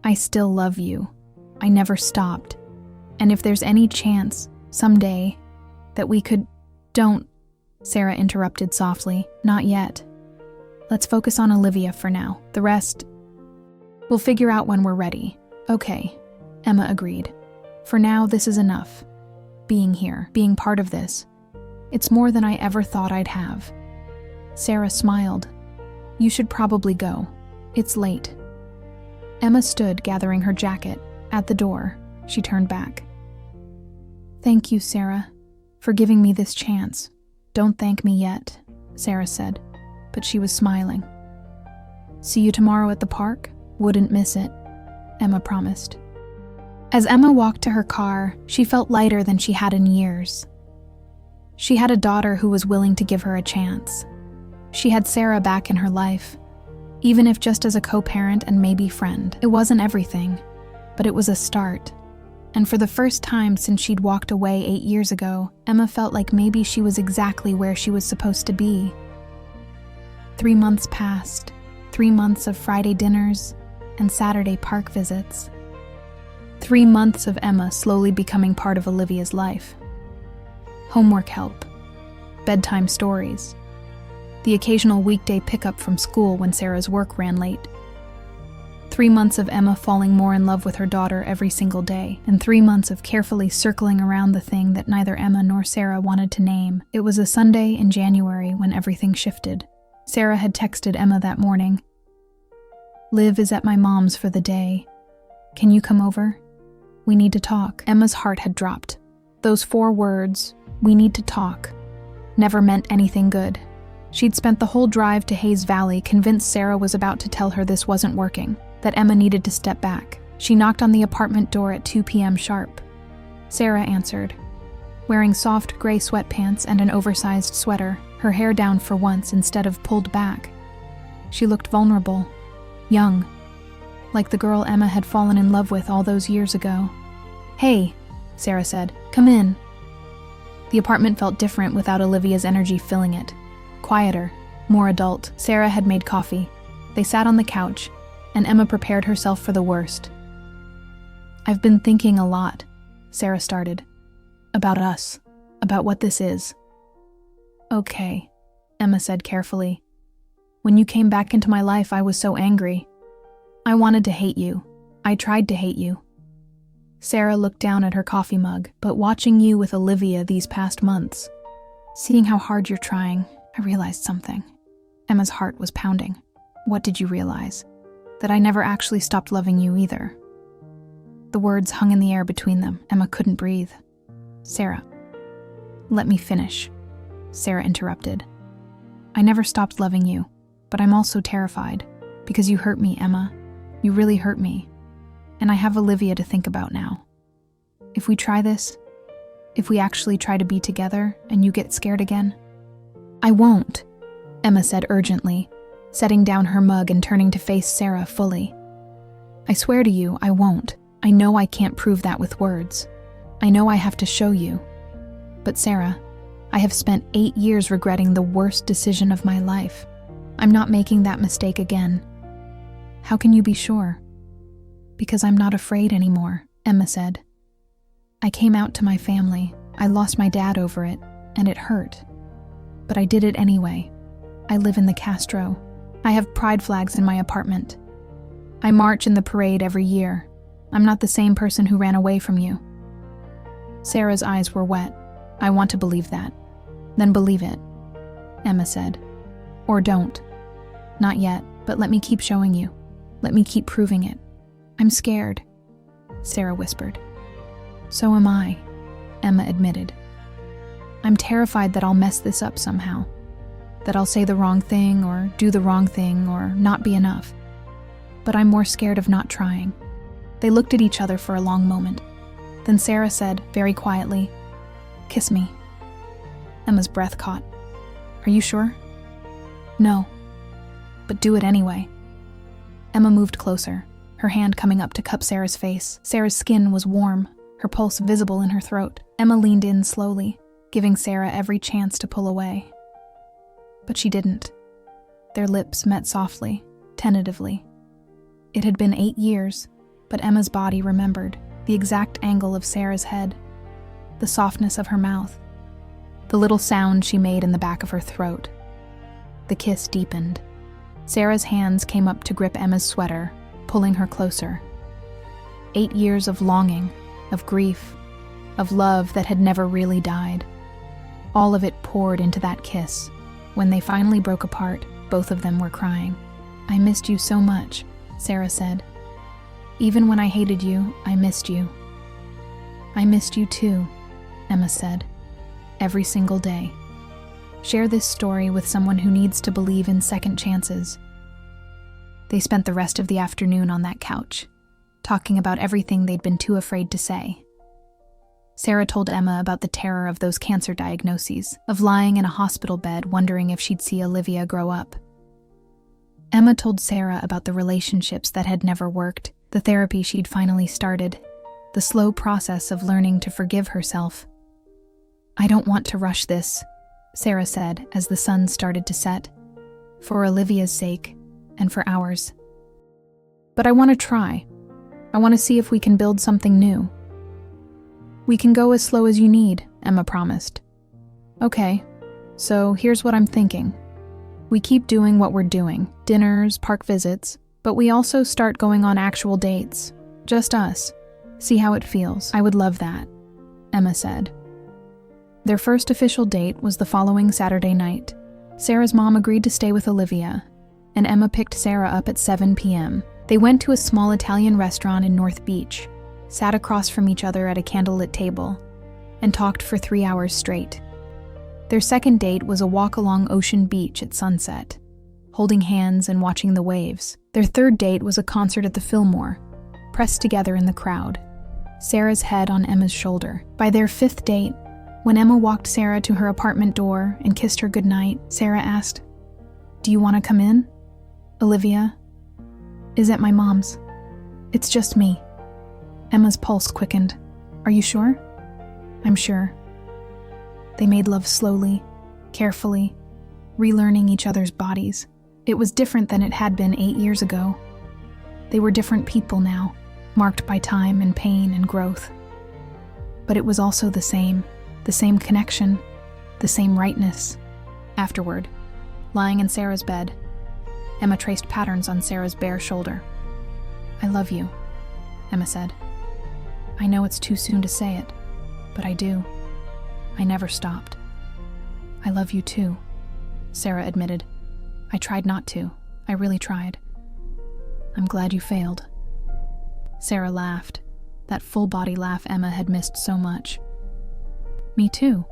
I still love you. I never stopped. And if there's any chance, someday, that we could... Don't, Sarah interrupted softly. Not yet. Let's focus on Olivia for now. The rest, we'll figure out when we're ready. Okay, Emma agreed. For now, this is enough. Being here, being part of this. It's more than I ever thought I'd have. Sarah smiled. You should probably go. It's late. Emma stood, gathering her jacket. At the door, she turned back. Thank you, Sarah, for giving me this chance. Don't thank me yet, Sarah said, but she was smiling. See you tomorrow at the park? Wouldn't miss it, Emma promised. As Emma walked to her car, she felt lighter than she had in years. She had a daughter who was willing to give her a chance. She had Sarah back in her life, even if just as a co-parent and maybe friend. It wasn't everything, but it was a start. And for the first time since she'd walked away 8 years ago, Emma felt like maybe she was exactly where she was supposed to be. 3 months passed, 3 months of Friday dinners and Saturday park visits. 3 months of Emma slowly becoming part of Olivia's life. Homework help, bedtime stories, the occasional weekday pickup from school when Sarah's work ran late. 3 months of Emma falling more in love with her daughter every single day, and 3 months of carefully circling around the thing that neither Emma nor Sarah wanted to name. It was a Sunday in January when everything shifted. Sarah had texted Emma that morning. Liv is at my mom's for the day. Can you come over? We need to talk. Emma's heart had dropped. Those 4 words, we need to talk, never meant anything good. She'd spent the whole drive to Hayes Valley convinced Sarah was about to tell her this wasn't working, that Emma needed to step back. She knocked on the apartment door at 2 p.m. sharp. Sarah answered. wearing soft gray sweatpants and an oversized sweater, her hair down for once instead of pulled back. She looked vulnerable, young, like the girl Emma had fallen in love with all those years ago. "Hey," Sarah said, "come in." The apartment felt different without Olivia's energy filling it. Quieter, more adult. Sarah had made coffee. They sat on the couch, and Emma prepared herself for the worst. "I've been thinking a lot," Sarah started. "About us. About what this is." "Okay," Emma said carefully. "When you came back into my life, I was so angry. I wanted to hate you. I tried to hate you." Sarah looked down at her coffee mug, but watching you with Olivia these past months, seeing how hard you're trying, I realized something. Emma's heart was pounding. "What did you realize?" "That I never actually stopped loving you either." The words hung in the air between them. Emma couldn't breathe. "Sarah." "Let me finish," Sarah interrupted. "I never stopped loving you, but I'm also terrified, because you hurt me, Emma. You really hurt me. And I have Olivia to think about now. If we try this, if we actually try to be together and you get scared again." "I won't," Emma said urgently, setting down her mug and turning to face Sarah fully. "I swear to you, I won't. I know I can't prove that with words. I know I have to show you. But Sarah, I have spent 8 years regretting the worst decision of my life. I'm not making that mistake again." "How can you be sure?" "Because I'm not afraid anymore," Emma said. "I came out to my family. I lost my dad over it, and it hurt. But I did it anyway. I live in the Castro. I have pride flags in my apartment. I march in the parade every year. I'm not the same person who ran away from you." Sarah's eyes were wet. "I want to believe that." "Then believe it," Emma said. "Or don't. Not yet, but let me keep showing you. Let me keep proving it." "I'm scared," Sarah whispered. "So am I," Emma admitted. "I'm terrified that I'll mess this up somehow. That I'll say the wrong thing or do the wrong thing or not be enough. But I'm more scared of not trying." They looked at each other for a long moment. Then Sarah said, very quietly, "Kiss me." Emma's breath caught. "Are you sure?" "No. But do it anyway." Emma moved closer, her hand coming up to cup Sarah's face. Sarah's skin was warm, her pulse visible in her throat. Emma leaned in slowly, giving Sarah every chance to pull away. But she didn't. Their lips met softly, tentatively. It had been 8 years, but Emma's body remembered the exact angle of Sarah's head, the softness of her mouth, the little sound she made in the back of her throat. The kiss deepened. Sarah's hands came up to grip Emma's sweater, pulling her closer. 8 years of longing, of grief, of love that had never really died. All of it poured into that kiss. When they finally broke apart, both of them were crying. "I missed you so much," Sarah said. "Even when I hated you, I missed you." "I missed you too," Emma said. "Every single day. Share this story with someone who needs to believe in second chances." They spent the rest of the afternoon on that couch, talking about everything they'd been too afraid to say. Sarah told Emma about the terror of those cancer diagnoses, of lying in a hospital bed wondering if she'd see Olivia grow up. Emma told Sarah about the relationships that had never worked, the therapy she'd finally started, the slow process of learning to forgive herself. "I don't want to rush this," Sarah said as the sun started to set, "for Olivia's sake and for ours. But I want to try. I want to see if we can build something new." "We can go as slow as you need," Emma promised. "Okay, so here's what I'm thinking. We keep doing what we're doing, dinners, park visits, but we also start going on actual dates, just us. See how it feels." "I would love that," Emma said. Their first official date was the following Saturday night. Sarah's mom agreed to stay with Olivia, and Emma picked Sarah up at 7 p.m. They went to a small Italian restaurant in North Beach, sat across from each other at a candlelit table, and talked for 3 hours straight. Their second date was a walk along Ocean Beach at sunset, holding hands and watching the waves. Their third date was a concert at the Fillmore, pressed together in the crowd, Sarah's head on Emma's shoulder. By their fifth date, When Emma walked Sarah to her apartment door and kissed her goodnight, Sarah asked, "Do you want to come in?" "Olivia is at my mom's. It's just me." Emma's pulse quickened. "Are you sure?" "I'm sure." They made love slowly, carefully, relearning each other's bodies. It was different than it had been 8 years ago. They were different people now, marked by time and pain and growth. But it was also the same connection, the same rightness. Afterward, lying in Sarah's bed, Emma traced patterns on Sarah's bare shoulder. "I love you," Emma said. "I know it's too soon to say it, but I do. I never stopped." "I love you too," Sarah admitted. "I tried not to. I really tried." "I'm glad you failed." Sarah laughed, that full-body laugh Emma had missed so much. "Me too."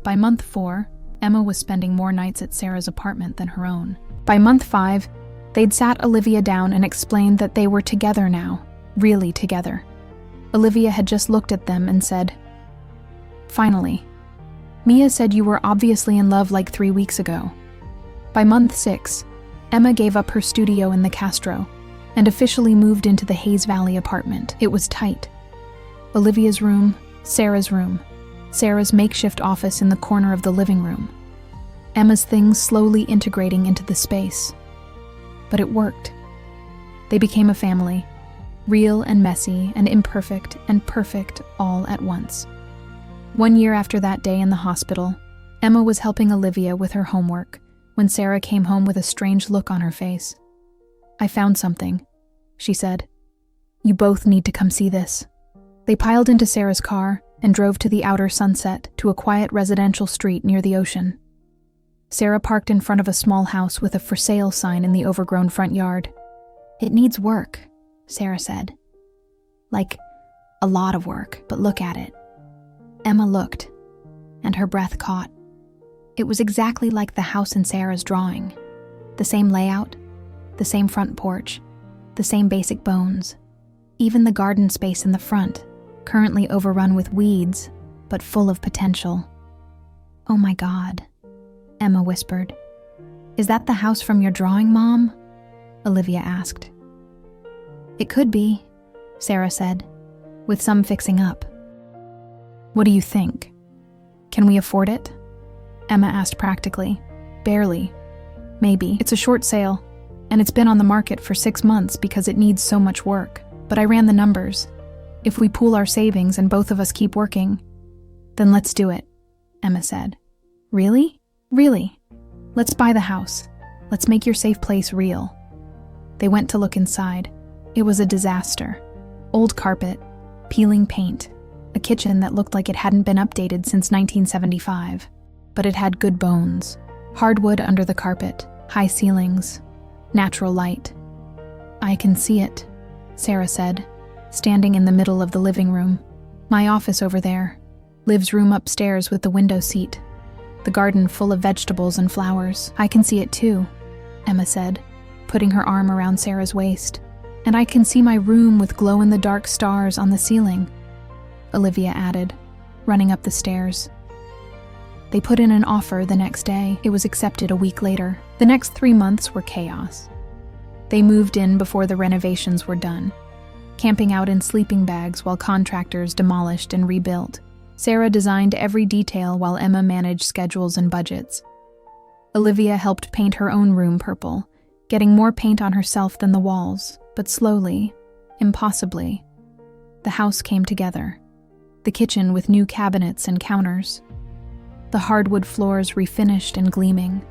By month 4, Emma was spending more nights at Sarah's apartment than her own. By month 5, they'd sat Olivia down and explained that they were together now, really together. Olivia had just looked at them and said, "Finally. Mia said you were obviously in love like 3 weeks ago." By month 6, Emma gave up her studio in the Castro and officially moved into the Hayes Valley apartment. It was tight. Olivia's room, Sarah's room, Sarah's makeshift office in the corner of the living room. Emma's things slowly integrating into the space. But it worked. They became a family, real and messy and imperfect and perfect all at once. 1 year after that day in the hospital, Emma was helping Olivia with her homework when Sarah came home with a strange look on her face. "I found something," she said. "You both need to come see this." They piled into Sarah's car and drove to the outer sunset to a quiet residential street near the ocean. Sarah parked in front of a small house with a "for sale" sign in the overgrown front yard. "It needs work," Sarah said. "Like, a lot of work, but look at it." Emma looked, and her breath caught. It was exactly like the house in Sarah's drawing. The same layout, the same front porch, the same basic bones. Even the garden space in the front, currently overrun with weeds, but full of potential. "Oh my God," Emma whispered. "Is that the house from your drawing, Mom?" Olivia asked. "It could be," Sarah said, "with some fixing up." "What do you think? Can we afford it?" Emma asked practically. "Barely. Maybe. It's a short sale, and it's been on the market for 6 months because it needs so much work. But I ran the numbers. If we pool our savings and both of us keep working, then let's do it," Emma said. "Really? Really? Let's buy the house. Let's make your safe place real." They went to look inside. It was a disaster. Old carpet, peeling paint, a kitchen that looked like it hadn't been updated since 1975. But it had good bones. Hardwood under the carpet, high ceilings, natural light. "I can see it," Sarah said, standing in the middle of the living room. "My office over there, Liv's room upstairs with the window seat, the garden full of vegetables and flowers. I can see it too," Emma said, putting her arm around Sarah's waist. "And I can see my room with glow-in-the-dark stars on the ceiling," Olivia added, running up the stairs. They put in an offer the next day. It was accepted a week later. The next 3 months were chaos. They moved in before the renovations were done, camping out in sleeping bags while contractors demolished and rebuilt. Sarah designed every detail while Emma managed schedules and budgets. Olivia helped paint her own room purple, getting more paint on herself than the walls, but slowly, impossibly, the house came together. The kitchen with new cabinets and counters. The hardwood floors refinished and gleaming.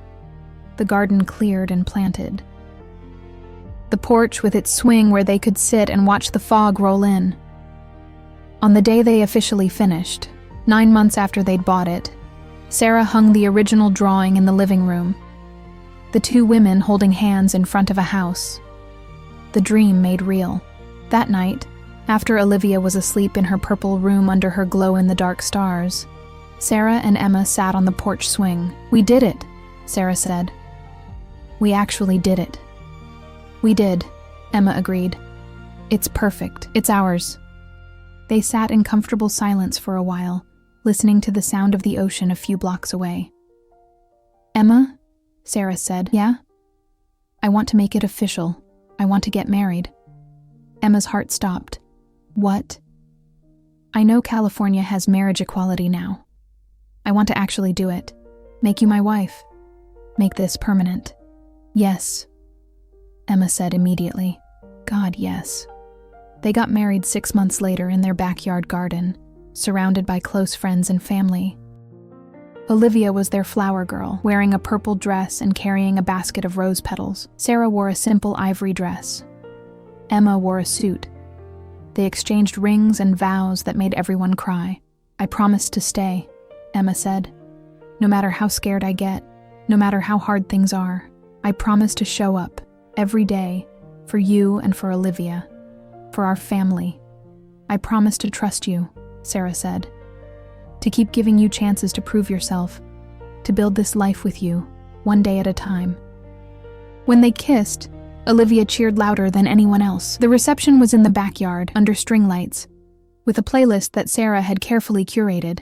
The garden cleared and planted. The porch with its swing where they could sit and watch the fog roll in. On the day they officially finished, 9 months after they'd bought it, Sarah hung the original drawing in the living room. The 2 women holding hands in front of a house. The dream made real. That night, after Olivia was asleep in her purple room under her glow-in-the-dark stars, Sarah and Emma sat on the porch swing. "We did it," Sarah said. "We actually did it." "We did," Emma agreed. "It's perfect. It's ours." They sat in comfortable silence for a while, listening to the sound of the ocean a few blocks away. "Emma," Sarah said. "Yeah? I want to make it official. I want to get married." Emma's heart stopped. "What?" "I know California has marriage equality now. I want to actually do it. Make you my wife. Make this permanent." "Yes," Emma said immediately. "God, yes." They got married 6 months later in their backyard garden, surrounded by close friends and family. Olivia was their flower girl, wearing a purple dress and carrying a basket of rose petals. Sarah wore a simple ivory dress. Emma wore a suit. They exchanged rings and vows that made everyone cry. "I promise to stay," Emma said. "No matter how scared I get, no matter how hard things are, I promise to show up every day for you and for Olivia, for our family. I promise to trust you," Sarah said. "To keep giving you chances to prove yourself, to build this life with you, one day at a time." When they kissed, Olivia cheered louder than anyone else. The reception was in the backyard, under string lights, with a playlist that Sarah had carefully curated.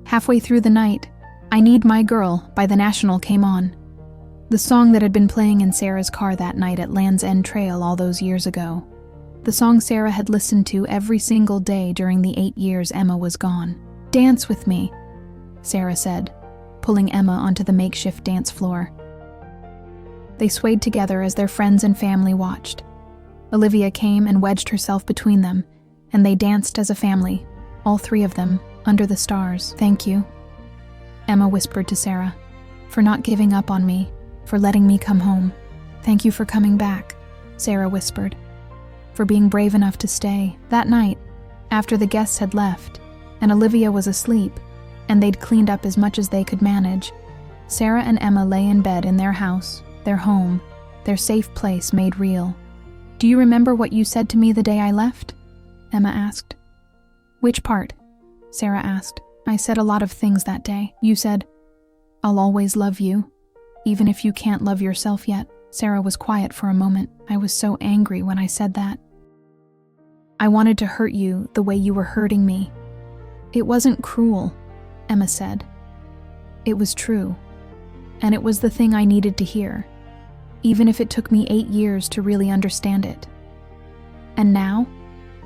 Halfway through the night, "I Need My Girl" by The National came on, the song that had been playing in Sarah's car that night at Land's End Trail all those years ago. The song Sarah had listened to every single day during the 8 years Emma was gone. "Dance with me," Sarah said, pulling Emma onto the makeshift dance floor. They swayed together as their friends and family watched. Olivia came and wedged herself between them, and they danced as a family, all 3 of them, under the stars. "Thank you," Emma whispered to Sarah, "for not giving up on me, for letting me come home." "Thank you for coming back," Sarah whispered, "for being brave enough to stay." That night, after the guests had left, and Olivia was asleep, and they'd cleaned up as much as they could manage, Sarah and Emma lay in bed in their house, their home, their safe place made real. "Do you remember what you said to me the day I left?" Emma asked. "Which part?" Sarah asked. "I said a lot of things that day. You said, 'I'll always love you, even if you can't love yourself yet.'" Sarah was quiet for a moment. "I was so angry when I said that. I wanted to hurt you the way you were hurting me." "It wasn't cruel," Emma said. "It was true, and it was the thing I needed to hear, even if it took me 8 years to really understand it." "And now?"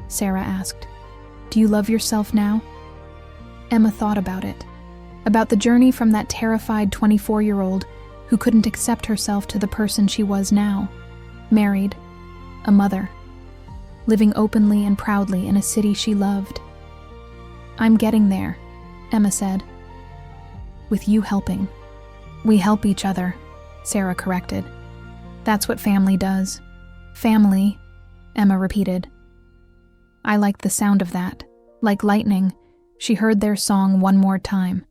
Sarah asked. "Do you love yourself now?" Emma thought about it, about the journey from that terrified 24-year-old who couldn't accept herself to the person she was now, married, a mother, living openly and proudly in a city she loved. "I'm getting there," Emma said, "with you helping." "We help each other," Sarah corrected. "That's what family does." "Family," Emma repeated. I liked the sound of that. Like lightning, she heard their song one more time.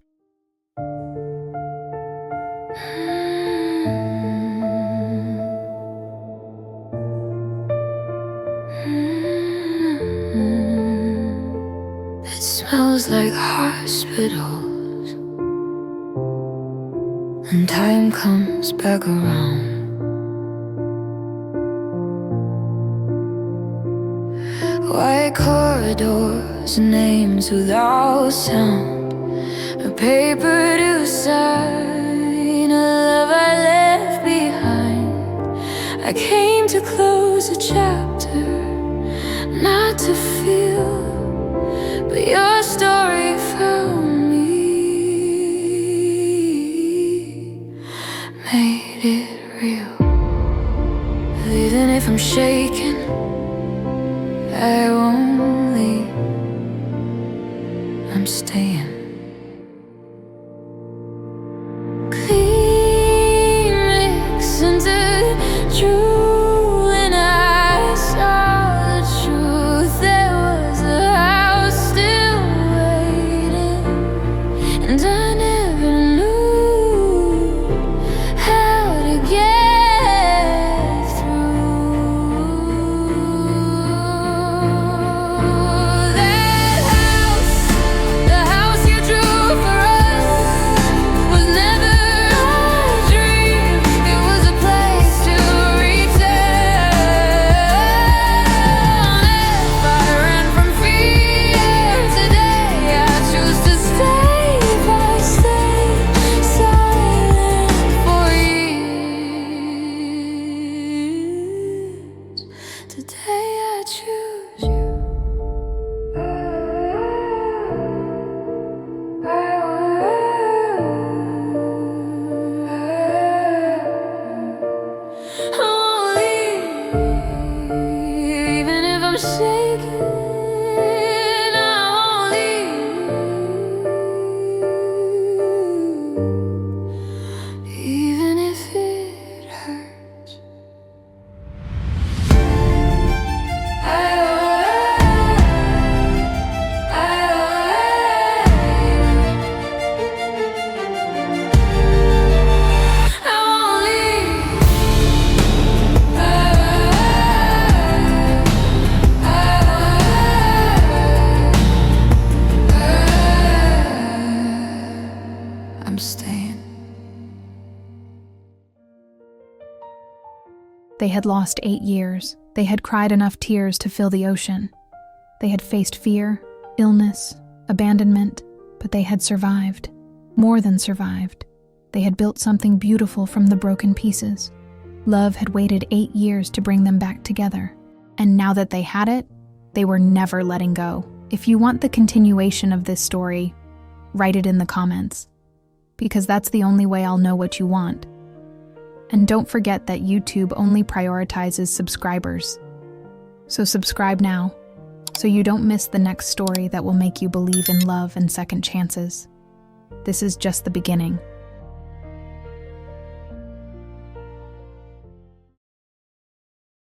It smells like hospitals, and time comes back around. White corridors, names without sound, a paper to sign, a love I left behind. I came to close a chapter, not to feel, but your story found me, made it real. Even if I'm shaking, I won't leave, I'm staying. Clean mix into true, and I saw the truth. There was a house still waiting, and I never knew how to get through. That house, the house They had lost 8 years. They had cried enough tears to fill the ocean. They had faced fear, illness, abandonment, but they had survived. More than survived. They had built something beautiful from the broken pieces. Love had waited 8 years to bring them back together. And now that they had it, they were never letting go. If you want the continuation of this story, write it in the comments, because that's the only way I'll know what you want. And don't forget that YouTube only prioritizes subscribers. So subscribe now, so you don't miss the next story that will make you believe in love and second chances. This is just the beginning.